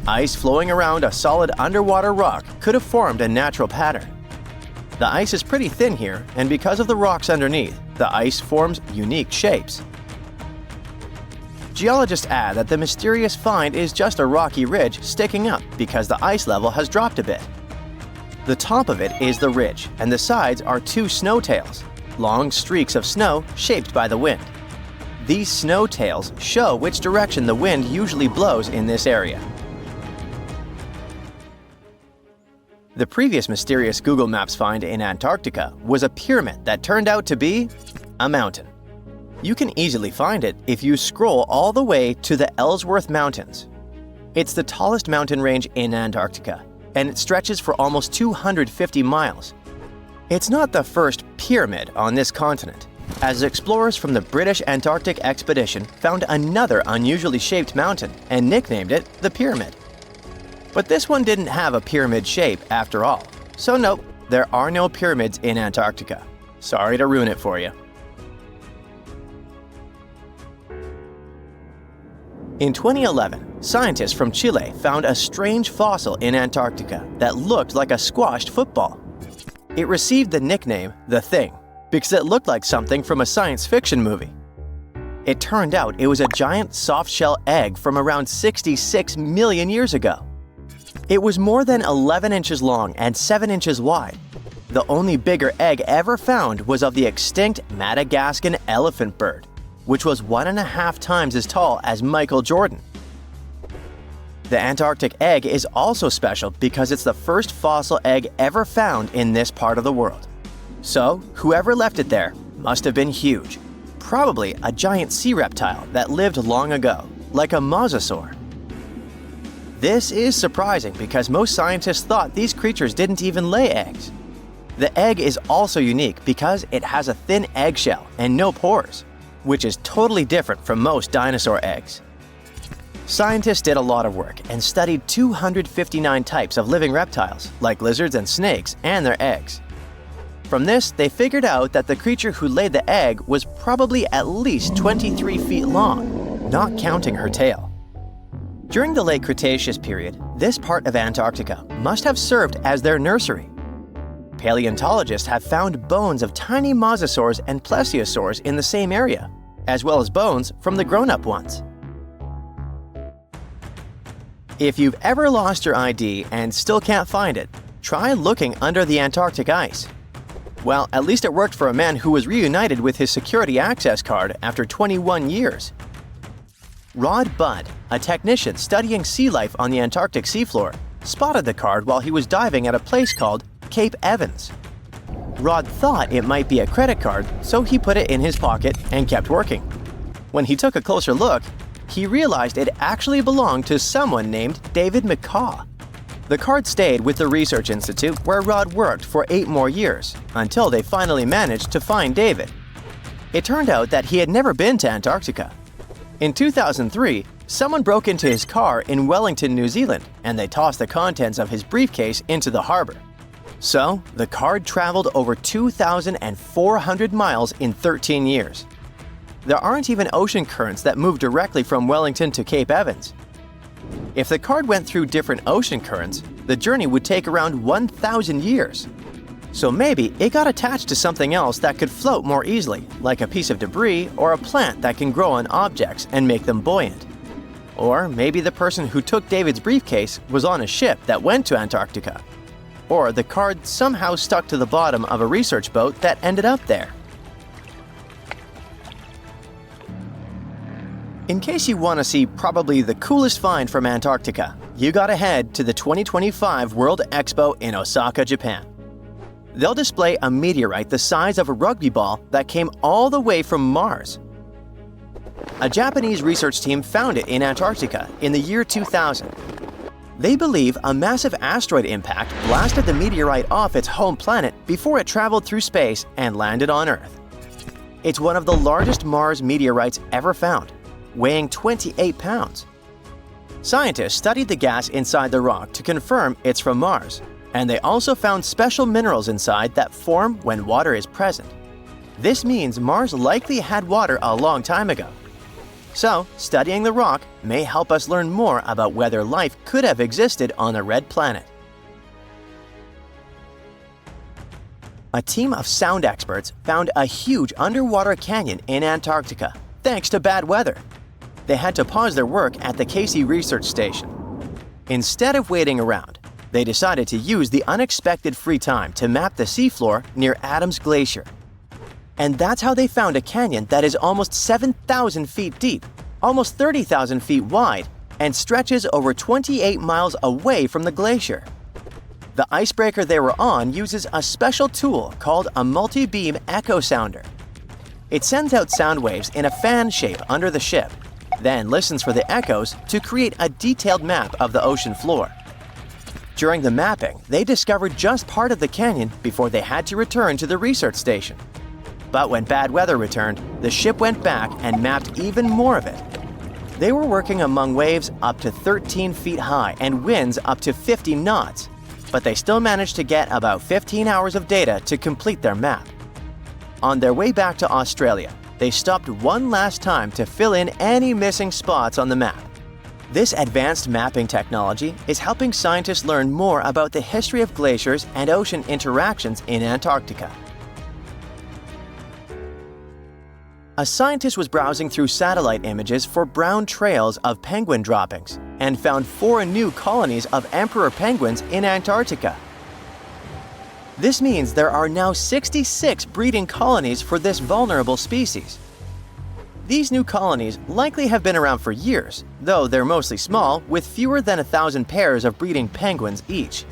Ice flowing around a solid underwater rock could have formed a natural pattern. The ice is pretty thin here, and because of the rocks underneath, the ice forms unique shapes. Geologists add that the mysterious find is just a rocky ridge sticking up because the ice level has dropped a bit. The top of it is the ridge, and the sides are two snow tails, long streaks of snow shaped by the wind. These snow tails show which direction the wind usually blows in this area. The previous mysterious Google Maps find in Antarctica was a pyramid that turned out to be a mountain. You can easily find it if you scroll all the way to the Ellsworth Mountains. It's the tallest mountain range in Antarctica, and it stretches for almost 250 miles. It's not the first pyramid on this continent, as explorers from the British Antarctic Expedition found another unusually shaped mountain and nicknamed it the Pyramid. But this one didn't have a pyramid shape after all, so nope, there are no pyramids in Antarctica. Sorry to ruin it for you. In 2011, scientists from Chile found a strange fossil in Antarctica that looked like a squashed football. It received the nickname The Thing because it looked like something from a science fiction movie. It turned out it was a giant soft-shell egg from around 66 million years ago. It was more than 11 inches long and 7 inches wide. The only bigger egg ever found was of the extinct Madagascan elephant bird, which was 1.5 times as tall as Michael Jordan. The Antarctic egg is also special because it's the first fossil egg ever found in this part of the world. So, whoever left it there must have been huge, probably a giant sea reptile that lived long ago, like a mosasaur. This is surprising because most scientists thought these creatures didn't even lay eggs. The egg is also unique because it has a thin eggshell and no pores, which is totally different from most dinosaur eggs. Scientists did a lot of work and studied 259 types of living reptiles, like lizards and snakes, and their eggs. From this, they figured out that the creature who laid the egg was probably at least 23 feet long, not counting her tail. During the late Cretaceous period, this part of Antarctica must have served as their nursery. Paleontologists have found bones of tiny mosasaurs and plesiosaurs in the same area, as well as bones from the grown-up ones. If you've ever lost your ID and still can't find it, try looking under the Antarctic ice. Well, at least it worked for a man who was reunited with his security access card after 21 years. Rod Budd, a technician studying sea life on the Antarctic seafloor, spotted the card while he was diving at a place called Cape Evans. Rod thought it might be a credit card, so he put it in his pocket and kept working. When he took a closer look, he realized it actually belonged to someone named David McCaw. The card stayed with the research institute where Rod worked for 8 more years, until they finally managed to find David. It turned out that he had never been to Antarctica. In 2003, someone broke into his car in Wellington, New Zealand, and they tossed the contents of his briefcase into the harbor. So, the card traveled over 2,400 miles in 13 years. There aren't even ocean currents that move directly from Wellington to Cape Evans. If the card went through different ocean currents, the journey would take around 1,000 years. So maybe it got attached to something else that could float more easily, like a piece of debris or a plant that can grow on objects and make them buoyant. Or maybe the person who took David's briefcase was on a ship that went to Antarctica. Or the card somehow stuck to the bottom of a research boat that ended up there. In case you want to see probably the coolest find from Antarctica, you gotta head to the 2025 World Expo in Osaka, Japan. They'll display a meteorite the size of a rugby ball that came all the way from Mars. A Japanese research team found it in Antarctica in the year 2000. They believe a massive asteroid impact blasted the meteorite off its home planet before it traveled through space and landed on Earth. It's one of the largest Mars meteorites ever found, weighing 28 pounds. Scientists studied the gas inside the rock to confirm it's from Mars, and they also found special minerals inside that form when water is present. This means Mars likely had water a long time ago. So, studying the rock may help us learn more about whether life could have existed on a red planet. A team of sound experts found a huge underwater canyon in Antarctica, thanks to bad weather. They had to pause their work at the Casey Research Station. Instead of waiting around, they decided to use the unexpected free time to map the seafloor near Adams Glacier. And that's how they found a canyon that is almost 7,000 feet deep, almost 30,000 feet wide, and stretches over 28 miles away from the glacier. The icebreaker they were on uses a special tool called a multi-beam echo sounder. It sends out sound waves in a fan shape under the ship, then listens for the echoes to create a detailed map of the ocean floor. During the mapping, they discovered just part of the canyon before they had to return to the research station. But when bad weather returned, the ship went back and mapped even more of it. They were working among waves up to 13 feet high and winds up to 50 knots, but they still managed to get about 15 hours of data to complete their map. On their way back to Australia, they stopped one last time to fill in any missing spots on the map. This advanced mapping technology is helping scientists learn more about the history of glaciers and ocean interactions in Antarctica. A scientist was browsing through satellite images for brown trails of penguin droppings and found 4 new colonies of emperor penguins in Antarctica. This means there are now 66 breeding colonies for this vulnerable species. These new colonies likely have been around for years, though they're mostly small with fewer than 1,000 pairs of breeding penguins each.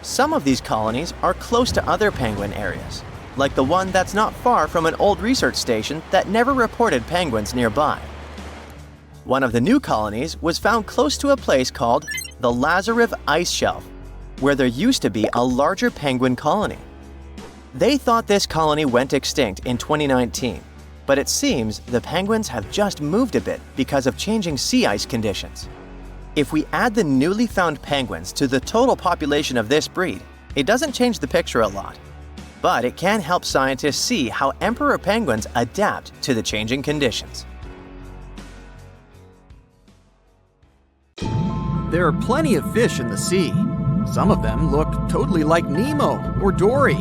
Some of these colonies are close to other penguin areas, like the one that's not far from an old research station that never reported penguins nearby. One of the new colonies was found close to a place called the Lazarev Ice Shelf, where there used to be a larger penguin colony. They thought this colony went extinct in 2019, but it seems the penguins have just moved a bit because of changing sea ice conditions. If we add the newly found penguins to the total population of this breed, it doesn't change the picture a lot. But it can help scientists see how emperor penguins adapt to the changing conditions. There are plenty of fish in the sea. Some of them look totally like Nemo or Dory.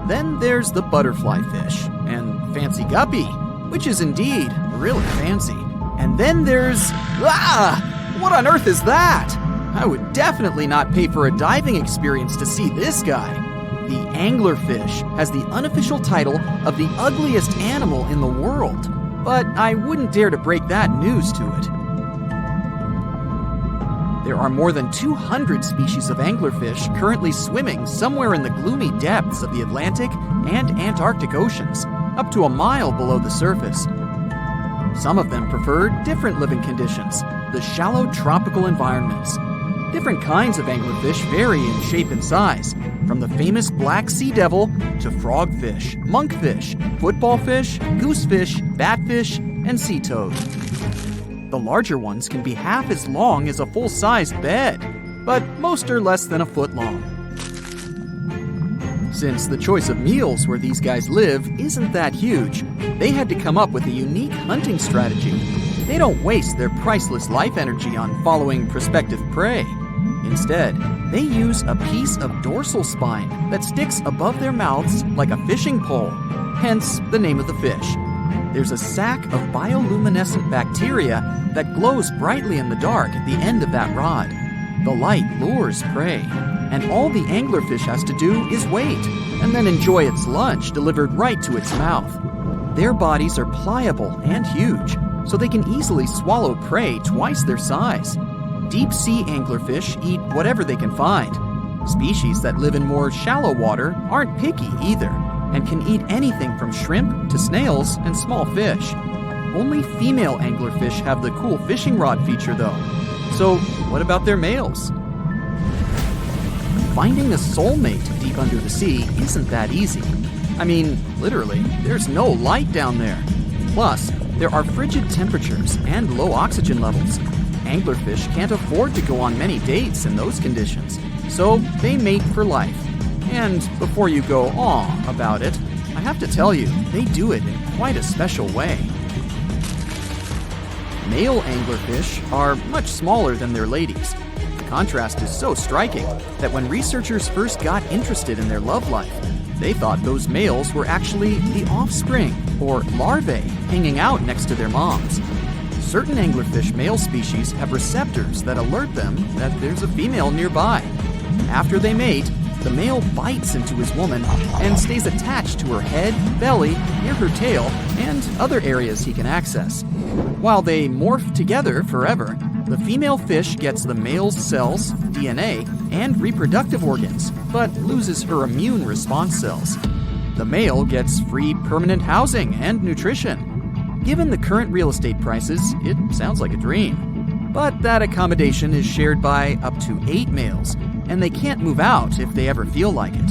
Then there's the butterfly fish and fancy guppy, which is indeed really fancy. And then there's... what on earth is that? I would definitely not pay for a diving experience to see this guy. The anglerfish has the unofficial title of the ugliest animal in the world, but I wouldn't dare to break that news to it. There are more than 200 species of anglerfish currently swimming somewhere in the gloomy depths of the Atlantic and Antarctic Oceans, up to a mile below the surface. Some of them prefer different living conditions, the shallow tropical environments. Different kinds of anglerfish vary in shape and size, from the famous black sea devil to frogfish, monkfish, football fish, goosefish, batfish, and sea toad. The larger ones can be half as long as a full-sized bed, but most are less than a foot long. Since the choice of meals where these guys live isn't that huge, they had to come up with a unique hunting strategy. They don't waste their priceless life energy on following prospective prey. Instead, they use a piece of dorsal spine that sticks above their mouths like a fishing pole, hence the name of the fish. There's a sac of bioluminescent bacteria that glows brightly in the dark at the end of that rod. The light lures prey, and all the anglerfish has to do is wait, and then enjoy its lunch delivered right to its mouth. Their bodies are pliable and huge, so they can easily swallow prey twice their size. Deep-sea anglerfish eat whatever they can find. Species that live in more shallow water aren't picky either, and can eat anything from shrimp to snails and small fish. Only female anglerfish have the cool fishing rod feature though. So what about their males? Finding a soulmate deep under the sea isn't that easy. I mean, literally, there's no light down there. Plus, there are frigid temperatures and low oxygen levels. Anglerfish can't afford to go on many dates in those conditions, so they mate for life. And before you go aw about it, I have to tell you, they do it in quite a special way. Male anglerfish are much smaller than their ladies. The contrast is so striking that when researchers first got interested in their love life, they thought those males were actually the offspring, or larvae, hanging out next to their moms. Certain anglerfish male species have receptors that alert them that there's a female nearby. After they mate, the male bites into his woman and stays attached to her head, belly, near her tail, and other areas he can access. While they morph together forever, the female fish gets the male's cells, DNA, and reproductive organs, but loses her immune response cells. The male gets free permanent housing and nutrition. Given the current real estate prices, it sounds like a dream. But that accommodation is shared by up to 8 males, and they can't move out if they ever feel like it.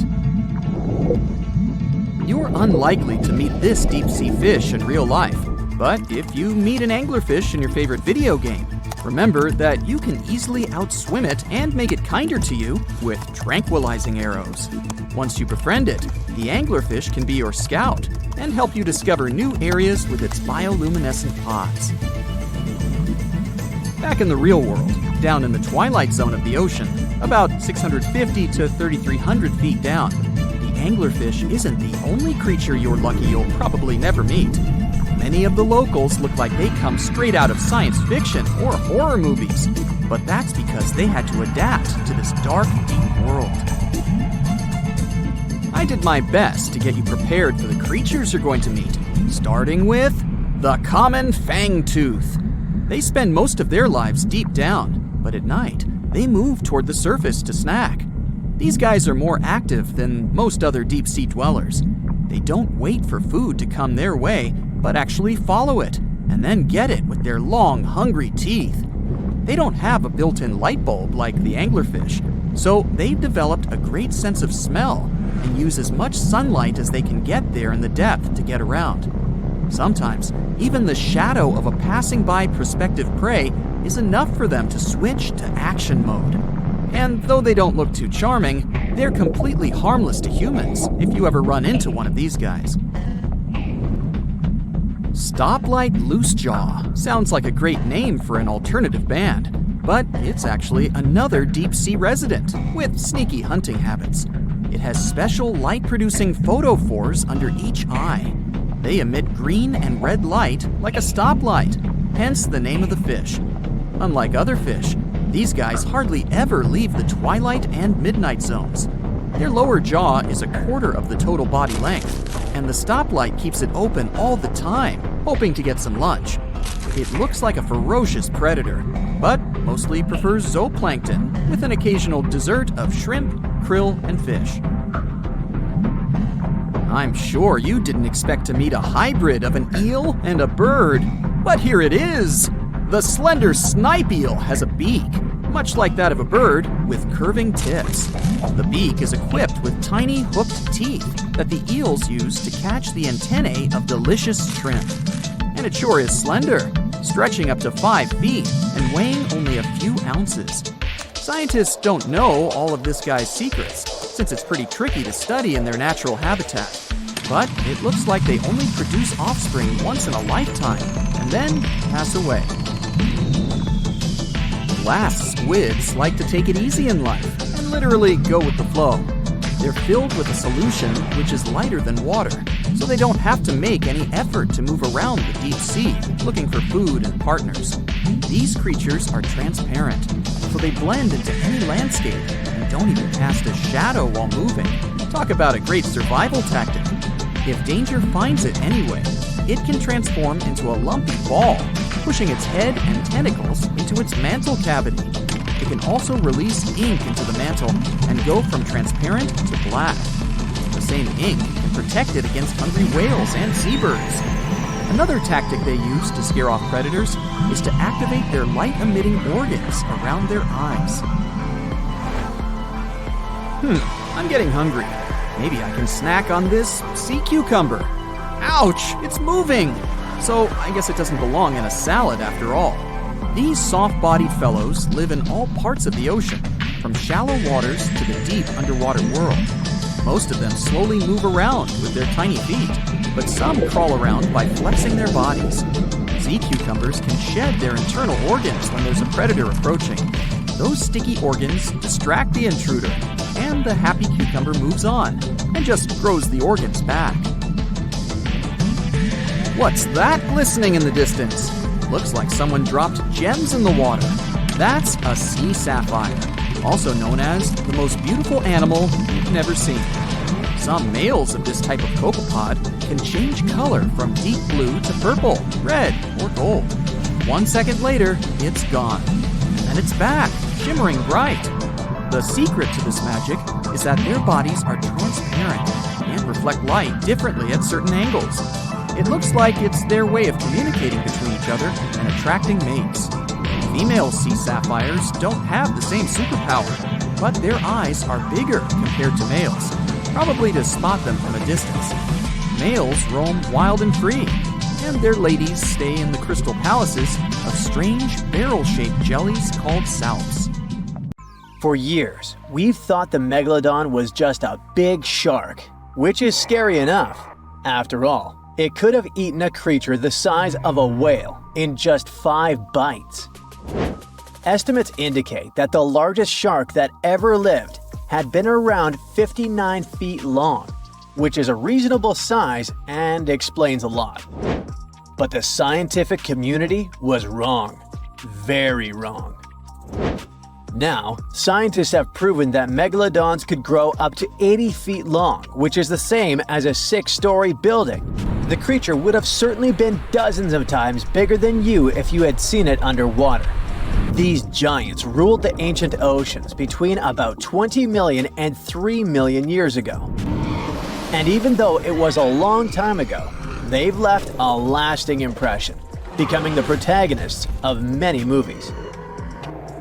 You're unlikely to meet this deep-sea fish in real life, but if you meet an anglerfish in your favorite video game, remember that you can easily outswim it and make it kinder to you with tranquilizing arrows. Once you befriend it, the anglerfish can be your scout and help you discover new areas with its bioluminescent pods. Back in the real world, down in the twilight zone of the ocean, about 650 to 3,300 feet down, the anglerfish isn't the only creature you're lucky you'll probably never meet. Many of the locals look like they come straight out of science fiction or horror movies, but that's because they had to adapt to this dark, deep world. I did my best to get you prepared for the creatures you're going to meet, starting with the common fangtooth. They spend most of their lives deep down, but at night, they move toward the surface to snack. These guys are more active than most other deep-sea dwellers. They don't wait for food to come their way, but actually follow it, and then get it with their long, hungry teeth. They don't have a built-in light bulb like the anglerfish, so they've developed a great sense of smell and use as much sunlight as they can get there in the depth to get around. Sometimes, even the shadow of a passing by prospective prey is enough for them to switch to action mode. And though they don't look too charming, they're completely harmless to humans if you ever run into one of these guys. Stoplight Loosejaw sounds like a great name for an alternative band. But it's actually another deep-sea resident with sneaky hunting habits. It has special light-producing photophores under each eye. They emit green and red light like a stoplight, hence the name of the fish. Unlike other fish, these guys hardly ever leave the twilight and midnight zones. Their lower jaw is a quarter of the total body length, and the stoplight keeps it open all the time, hoping to get some lunch. It looks like a ferocious predator, but mostly prefers zooplankton, with an occasional dessert of shrimp, krill, and fish. I'm sure you didn't expect to meet a hybrid of an eel and a bird, but here it is! The slender snipe eel has a beak, much like that of a bird, with curving tips. The beak is equipped with tiny hooked teeth that the eels use to catch the antennae of delicious shrimp. And it sure is slender, stretching up to 5 feet and weighing only a few ounces. Scientists don't know all of this guy's secrets, since it's pretty tricky to study in their natural habitat. But it looks like they only produce offspring once in a lifetime, and then pass away. Glass squids like to take it easy in life and literally go with the flow. They're filled with a solution which is lighter than water, so they don't have to make any effort to move around the deep sea looking for food and partners. These creatures are transparent, so they blend into any landscape and don't even cast a shadow while moving. Talk about a great survival tactic. If danger finds it anyway, it can transform into a lumpy ball, pushing its head and tentacles into its mantle cavity. It can also release ink into the mantle and go from transparent to black. The same ink can protect it against hungry whales and seabirds. Another tactic they use to scare off predators is to activate their light-emitting organs around their eyes. I'm getting hungry. Maybe I can snack on this sea cucumber. Ouch, it's moving! So I guess it doesn't belong in a salad after all. These soft-bodied fellows live in all parts of the ocean, from shallow waters to the deep underwater world. Most of them slowly move around with their tiny feet, but some crawl around by flexing their bodies. Sea cucumbers can shed their internal organs when there's a predator approaching. Those sticky organs distract the intruder, and the happy cucumber moves on and just grows the organs back. What's that glistening in the distance? Looks like someone dropped gems in the water. That's a sea sapphire, also known as the most beautiful animal you've never seen. Some males of this type of copepod can change color from deep blue to purple, red, or gold. 1 second later, it's gone. And it's back, shimmering bright. The secret to this magic is that their bodies are transparent and reflect light differently at certain angles. It looks like it's their way of communicating between each other and attracting mates. Female sea sapphires don't have the same superpower, but their eyes are bigger compared to males, probably to spot them from a distance. Males roam wild and free, and their ladies stay in the crystal palaces of strange barrel-shaped jellies called salps. For years, we've thought the megalodon was just a big shark, which is scary enough. After all, it could have eaten a creature the size of a whale in just 5 bites. Estimates indicate that the largest shark that ever lived had been around 59 feet long, which is a reasonable size and explains a lot. But the scientific community was wrong. Very wrong. Now, scientists have proven that megalodons could grow up to 80 feet long, which is the same as a 6-story building. The creature would have certainly been dozens of times bigger than you if you had seen it underwater. These giants ruled the ancient oceans between about 20 million and 3 million years ago. And even though it was a long time ago, they've left a lasting impression, becoming the protagonists of many movies.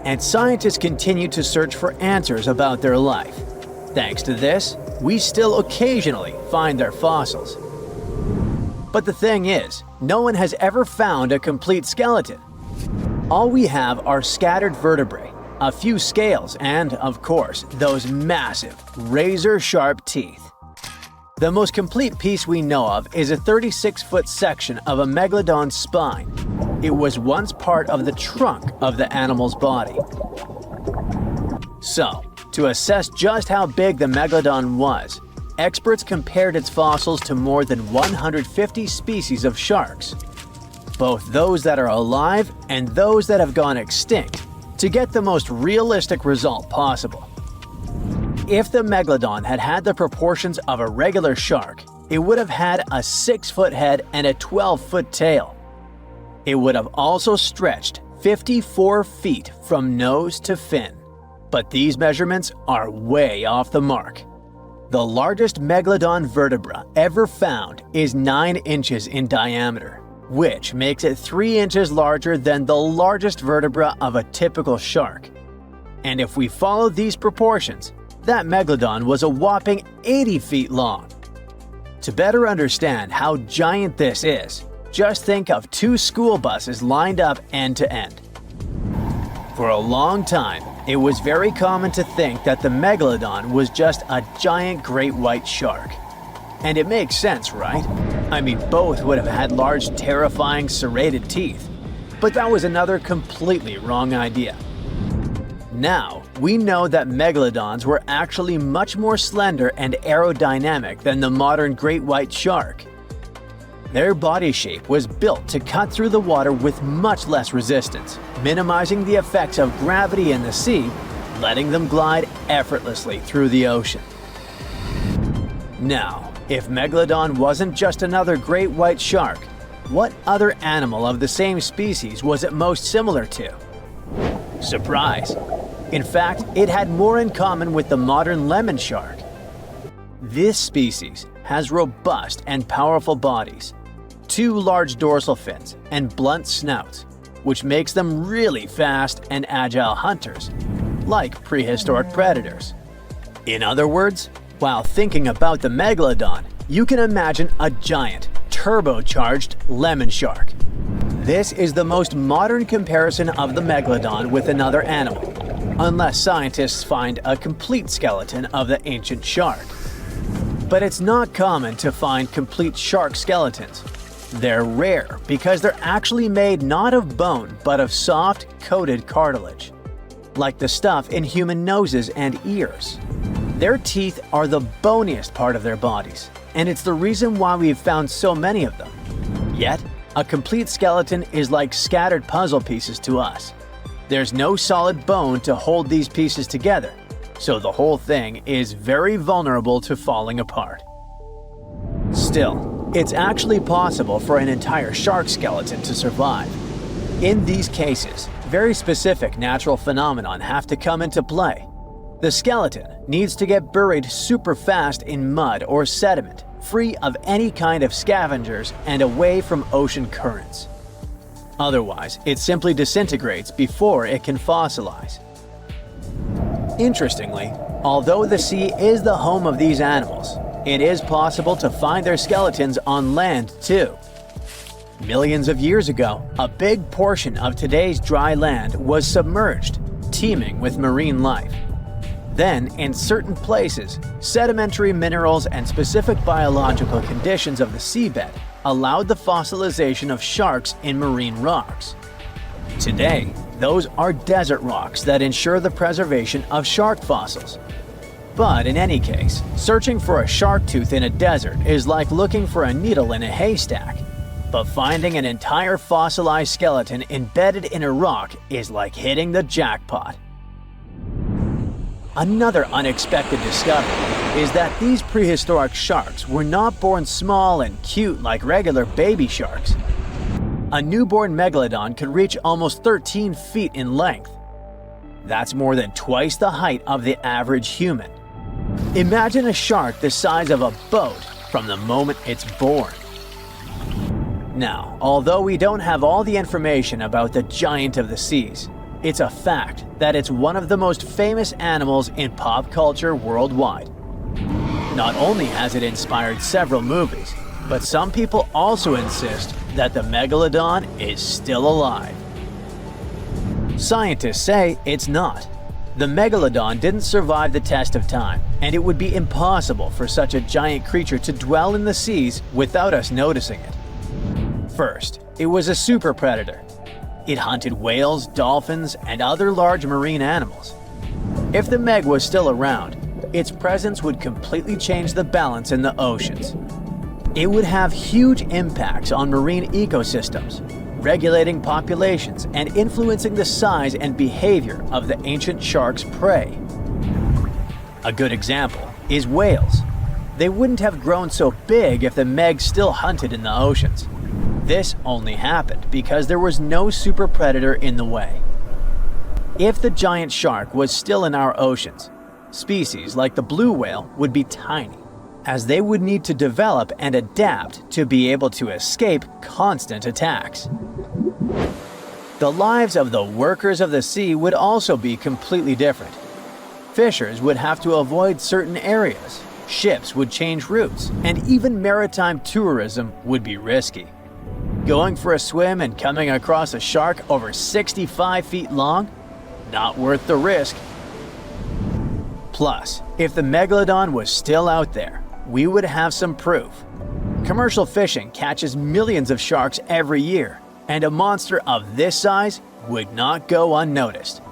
And scientists continue to search for answers about their life. Thanks to this, we still occasionally find their fossils. But the thing is, no one has ever found a complete skeleton. All we have are scattered vertebrae, a few scales, and, of course, those massive, razor-sharp teeth. The most complete piece we know of is a 36-foot section of a megalodon's spine. it was once part of the trunk of the animal's body. So, to assess just how big the megalodon was, experts compared its fossils to more than 150 species of sharks, both those that are alive and those that have gone extinct, to get the most realistic result possible. If the megalodon had had the proportions of a regular shark, it would have had a 6-foot head and a 12-foot tail. It would have also stretched 54 feet from nose to fin. But these measurements are way off the mark. The largest megalodon vertebra ever found is 9 inches in diameter, which makes it 3 inches larger than the largest vertebra of a typical shark. And if we follow these proportions, that megalodon was a whopping 80 feet long. To better understand how giant this is, just think of 2 school buses lined up end to end. For a long time, it was very common to think that the megalodon was just a giant great white shark. And it makes sense, right? I mean, both would have had large, terrifying, serrated teeth. But that was another completely wrong idea. Now, we know that megalodons were actually much more slender and aerodynamic than the modern great white shark. Their body shape was built to cut through the water with much less resistance, minimizing the effects of gravity in the sea, letting them glide effortlessly through the ocean. Now, if Megalodon wasn't just another great white shark, what other animal of the same species was it most similar to? Surprise! In fact, it had more in common with the modern lemon shark. This species has robust and powerful bodies, 2 large dorsal fins, and blunt snouts, which makes them really fast and agile hunters, like prehistoric predators. In other words, while thinking about the megalodon, you can imagine a giant, turbocharged lemon shark. This is the most modern comparison of the megalodon with another animal, unless scientists find a complete skeleton of the ancient shark. But it's not common to find complete shark skeletons. They're rare because they're actually made not of bone but of soft, coated cartilage, like the stuff in human noses and ears. Their teeth are the boniest part of their bodies, and it's the reason why we've found so many of them. Yet, a complete skeleton is like scattered puzzle pieces to us. There's no solid bone to hold these pieces together, so the whole thing is very vulnerable to falling apart. Still, it's actually possible for an entire shark skeleton to survive. In these cases, very specific natural phenomena have to come into play. The skeleton needs to get buried super fast in mud or sediment, free of any kind of scavengers and away from ocean currents. Otherwise, it simply disintegrates before it can fossilize. Interestingly, although the sea is the home of these animals, it is possible to find their skeletons on land too. Millions of years ago, a big portion of today's dry land was submerged, teeming with marine life. Then, in certain places, sedimentary minerals and specific biological conditions of the seabed allowed the fossilization of sharks in marine rocks. Today, those are desert rocks that ensure the preservation of shark fossils. But in any case, searching for a shark tooth in a desert is like looking for a needle in a haystack. But finding an entire fossilized skeleton embedded in a rock is like hitting the jackpot. Another unexpected discovery is that these prehistoric sharks were not born small and cute like regular baby sharks. A newborn megalodon could reach almost 13 feet in length. That's more than twice the height of the average human. Imagine a shark the size of a boat from the moment it's born. Now, although we don't have all the information about the giant of the seas, it's a fact that it's one of the most famous animals in pop culture worldwide. Not only has it inspired several movies, but some people also insist that the megalodon is still alive. Scientists say it's not. The megalodon didn't survive the test of time, and it would be impossible for such a giant creature to dwell in the seas without us noticing it. First, it was a super predator, It hunted whales, dolphins, and other large marine animals. If the Meg was still around, its presence would completely change the balance in the oceans. It would have huge impacts on marine ecosystems, regulating populations and influencing the size and behavior of the ancient shark's prey. A good example is whales. They wouldn't have grown so big if the Meg still hunted in the oceans. This only happened because there was no super predator in the way. If the giant shark was still in our oceans, species like the blue whale would be tiny, as they would need to develop and adapt to be able to escape constant attacks. The lives of the workers of the sea would also be completely different. Fishers would have to avoid certain areas, ships would change routes, and even maritime tourism would be risky. Going for a swim and coming across a shark over 65 feet long? Not worth the risk. Plus, if the megalodon was still out there, we would have some proof. Commercial fishing catches millions of sharks every year, and a monster of this size would not go unnoticed.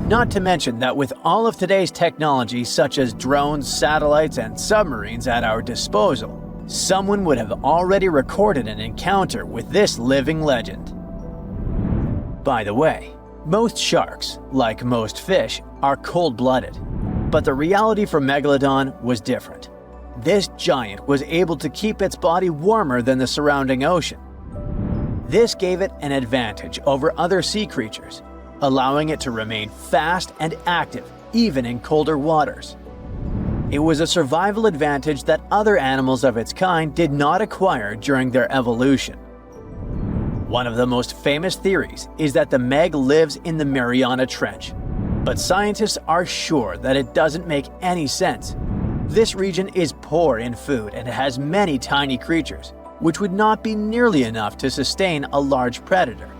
Not to mention that with all of today's technology such as drones, satellites, and submarines at our disposal, someone would have already recorded an encounter with this living legend. By the way, most sharks, like most fish, are cold-blooded. But the reality for Megalodon was different. This giant was able to keep its body warmer than the surrounding ocean. This gave it an advantage over other sea creatures, allowing it to remain fast and active even in colder waters. It was a survival advantage that other animals of its kind did not acquire during their evolution. One of the most famous theories is that the Meg lives in the Mariana Trench, but scientists are sure that it doesn't make any sense. This region is poor in food and has many tiny creatures, which would not be nearly enough to sustain a large predator.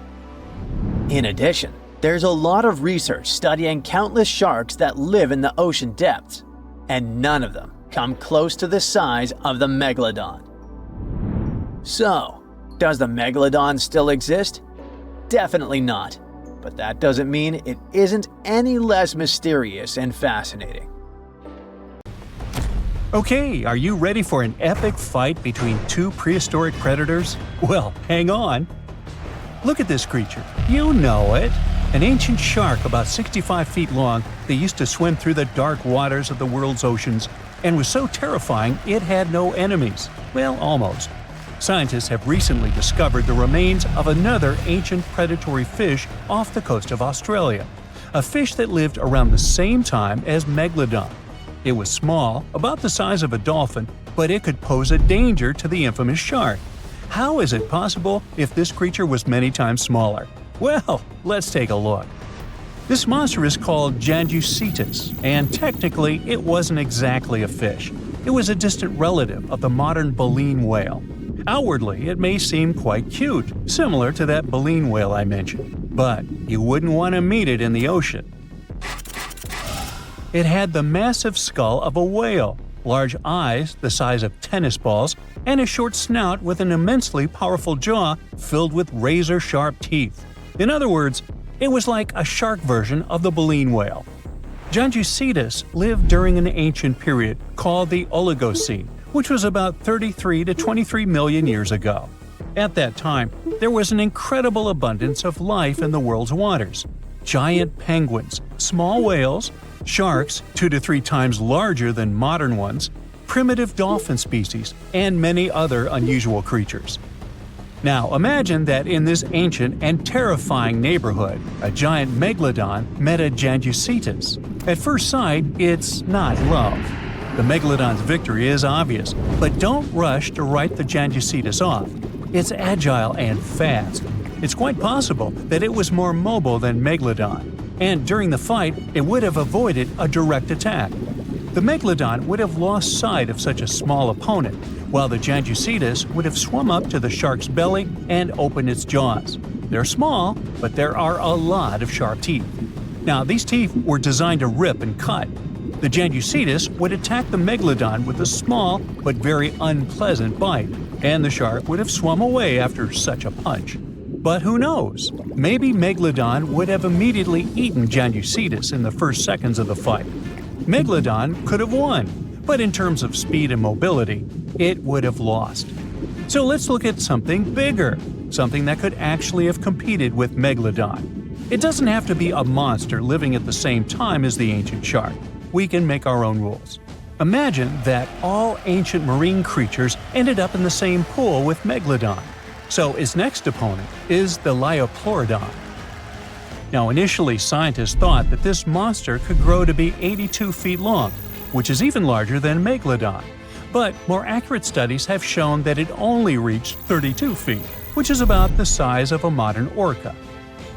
In addition, there's a lot of research studying countless sharks that live in the ocean depths, and none of them come close to the size of the Megalodon. So, does the Megalodon still exist? Definitely not, but that doesn't mean it isn't any less mysterious and fascinating. Okay, are you ready for an epic fight between two prehistoric predators? Well, hang on. Look at this creature. You know it. An ancient shark about 65 feet long that used to swim through the dark waters of the world's oceans and was so terrifying it had no enemies. Well, almost. Scientists have recently discovered the remains of another ancient predatory fish off the coast of Australia, a fish that lived around the same time as Megalodon. It was small, about the size of a dolphin, but it could pose a danger to the infamous shark. How is it possible if this creature was many times smaller? Well, let's take a look. This monster is called Janjucetus, and technically it wasn't exactly a fish. It was a distant relative of the modern baleen whale. Outwardly, it may seem quite cute, similar to that baleen whale I mentioned, but you wouldn't want to meet it in the ocean. It had the massive skull of a whale, large eyes the size of tennis balls, and a short snout with an immensely powerful jaw filled with razor-sharp teeth. In other words, it was like a shark version of the baleen whale. Janjucetus lived during an ancient period called the Oligocene, which was about 33 to 23 million years ago. At that time, there was an incredible abundance of life in the world's waters. Giant penguins, small whales, sharks 2 to 3 times larger than modern ones, primitive dolphin species, and many other unusual creatures. Now imagine that in this ancient and terrifying neighborhood, a giant megalodon met a Janjucetus. At first sight, it's not love. The megalodon's victory is obvious, but don't rush to write the Janjucetus off. It's agile and fast. It's quite possible that it was more mobile than Megalodon, and during the fight, it would have avoided a direct attack. The Megalodon would have lost sight of such a small opponent, while the Janjucetus would have swum up to the shark's belly and opened its jaws. They're small, but there are a lot of sharp teeth. Now, these teeth were designed to rip and cut. The Janjucetus would attack the Megalodon with a small but very unpleasant bite, and the shark would have swum away after such a punch. But who knows? Maybe Megalodon would have immediately eaten Janucetus in the first seconds of the fight. Megalodon could have won, but in terms of speed and mobility, it would have lost. So let's look at something bigger, something that could actually have competed with Megalodon. It doesn't have to be a monster living at the same time as the ancient shark. We can make our own rules. Imagine that all ancient marine creatures ended up in the same pool with Megalodon. So its next opponent is the Liopleurodon. Now initially scientists thought that this monster could grow to be 82 feet long, which is even larger than Megalodon. But more accurate studies have shown that it only reached 32 feet, which is about the size of a modern orca.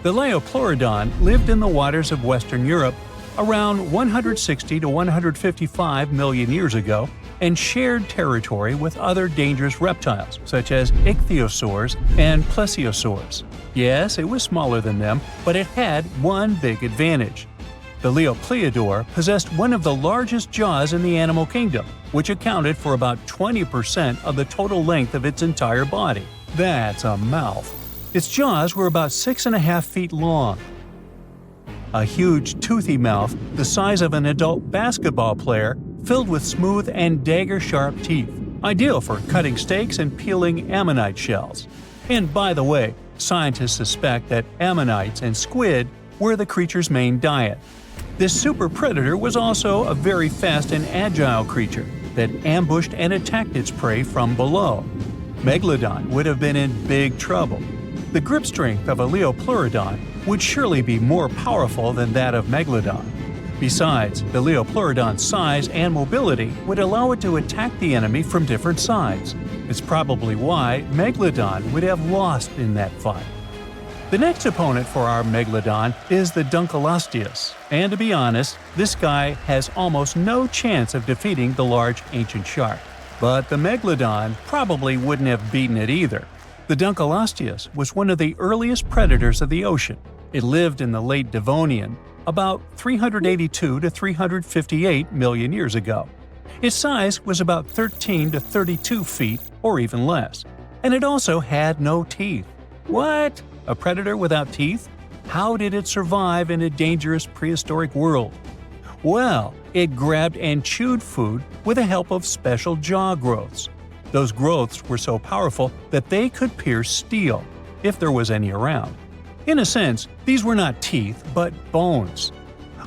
The Liopleurodon lived in the waters of Western Europe around 160 to 155 million years ago and shared territory with other dangerous reptiles such as ichthyosaurs and plesiosaurs. Yes, it was smaller than them, but it had one big advantage. The Liopleurodon possessed one of the largest jaws in the animal kingdom, which accounted for about 20% of the total length of its entire body. That's a mouth. Its jaws were about 6.5 feet long. A huge, toothy mouth the size of an adult basketball player filled with smooth and dagger-sharp teeth, ideal for cutting steaks and peeling ammonite shells. And by the way, scientists suspect that ammonites and squid were the creature's main diet. This super predator was also a very fast and agile creature that ambushed and attacked its prey from below. Megalodon would have been in big trouble. The grip strength of a Liopleurodon would surely be more powerful than that of Megalodon. Besides, the Liopleurodon's size and mobility would allow it to attack the enemy from different sides. It's probably why Megalodon would have lost in that fight. The next opponent for our Megalodon is the Dunkleosteus, and to be honest, this guy has almost no chance of defeating the large ancient shark. But the Megalodon probably wouldn't have beaten it either. The Dunkleosteus was one of the earliest predators of the ocean. It lived in the late Devonian, about 382 to 358 million years ago. Its size was about 13 to 32 feet or even less, and it also had no teeth. What? A predator without teeth? How did it survive in a dangerous prehistoric world? Well, it grabbed and chewed food with the help of special jaw growths. Those growths were so powerful that they could pierce steel, if there was any around. In a sense, these were not teeth, but bones.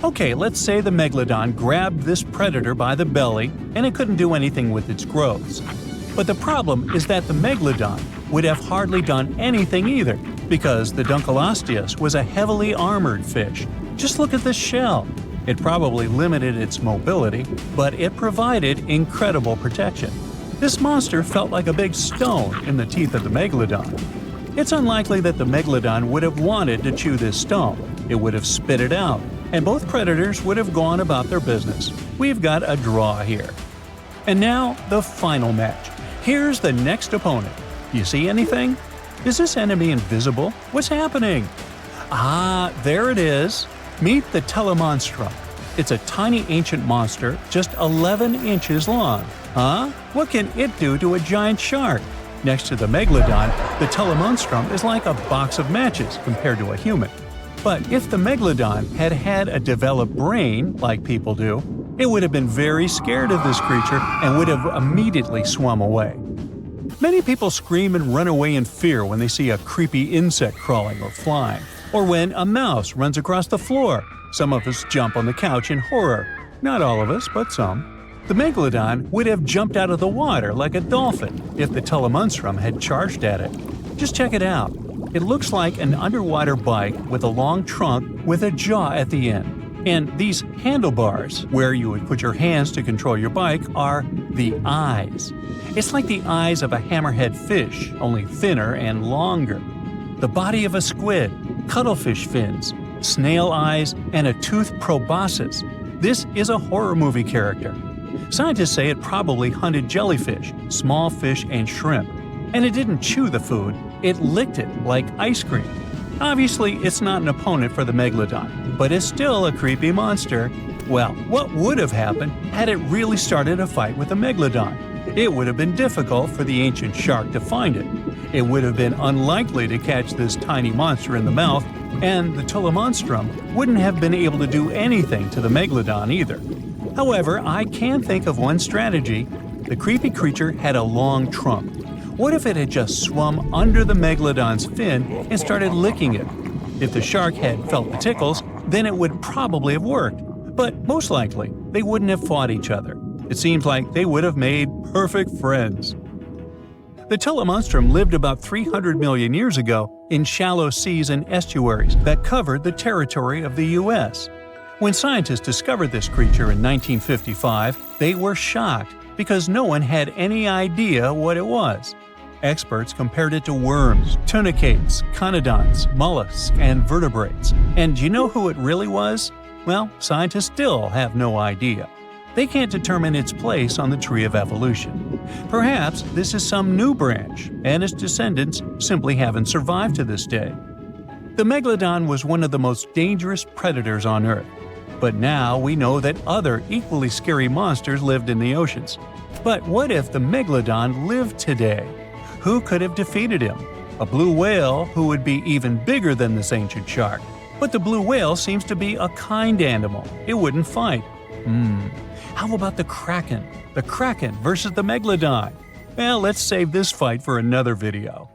Okay, let's say the Megalodon grabbed this predator by the belly and it couldn't do anything with its growths. But the problem is that the Megalodon would have hardly done anything either, because the Dunkleosteus was a heavily armored fish. Just look at this shell. It probably limited its mobility, but it provided incredible protection. This monster felt like a big stone in the teeth of the Megalodon. It's unlikely that the Megalodon would have wanted to chew this stone. It would have spit it out, and both predators would have gone about their business. We've got a draw here. And now, the final match. Here's the next opponent. You see anything? Is this enemy invisible? What's happening? Ah, there it is. Meet the Telemonstrum. It's a tiny ancient monster just 11 inches long. Huh? What can it do to a giant shark? Next to the Megalodon, the Telemonstrum is like a box of matches compared to a human. But if the Megalodon had had a developed brain, like people do, it would have been very scared of this creature and would have immediately swum away. Many people scream and run away in fear when they see a creepy insect crawling or flying, or when a mouse runs across the floor. Some of us jump on the couch in horror. Not all of us, but some. The Megalodon would have jumped out of the water like a dolphin if the Telemonstrum had charged at it. Just check it out. It looks like an underwater bike with a long trunk with a jaw at the end. And these handlebars, where you would put your hands to control your bike, are the eyes. It's like the eyes of a hammerhead fish, only thinner and longer. The body of a squid, cuttlefish fins, snail eyes, and a toothed proboscis. This is a horror movie character. Scientists say it probably hunted jellyfish, small fish, and shrimp. And it didn't chew the food, it licked it like ice cream. Obviously, it's not an opponent for the Megalodon, but it's still a creepy monster. Well, what would have happened had it really started a fight with the Megalodon? It would have been difficult for the ancient shark to find it. It would have been unlikely to catch this tiny monster in the mouth, and the Telemonstrum wouldn't have been able to do anything to the Megalodon either. However, I can think of one strategy. The creepy creature had a long trunk. What if it had just swum under the Megalodon's fin and started licking it? If the shark had felt the tickles, then it would probably have worked. But most likely, they wouldn't have fought each other. It seems like they would have made perfect friends. The Telemonstrum lived about 300 million years ago in shallow seas and estuaries that covered the territory of the U.S. When scientists discovered this creature in 1955, they were shocked because no one had any idea what it was. Experts compared it to worms, tunicates, conodonts, mollusks, and vertebrates. And do you know who it really was? Well, scientists still have no idea. They can't determine its place on the tree of evolution. Perhaps this is some new branch, and its descendants simply haven't survived to this day. The Megalodon was one of the most dangerous predators on Earth. But now we know that other equally scary monsters lived in the oceans. But what if the Megalodon lived today? Who could have defeated him? A blue whale who would be even bigger than this ancient shark. But the blue whale seems to be a kind animal. It wouldn't fight. How about the Kraken? The Kraken versus the Megalodon? Well, let's save this fight for another video.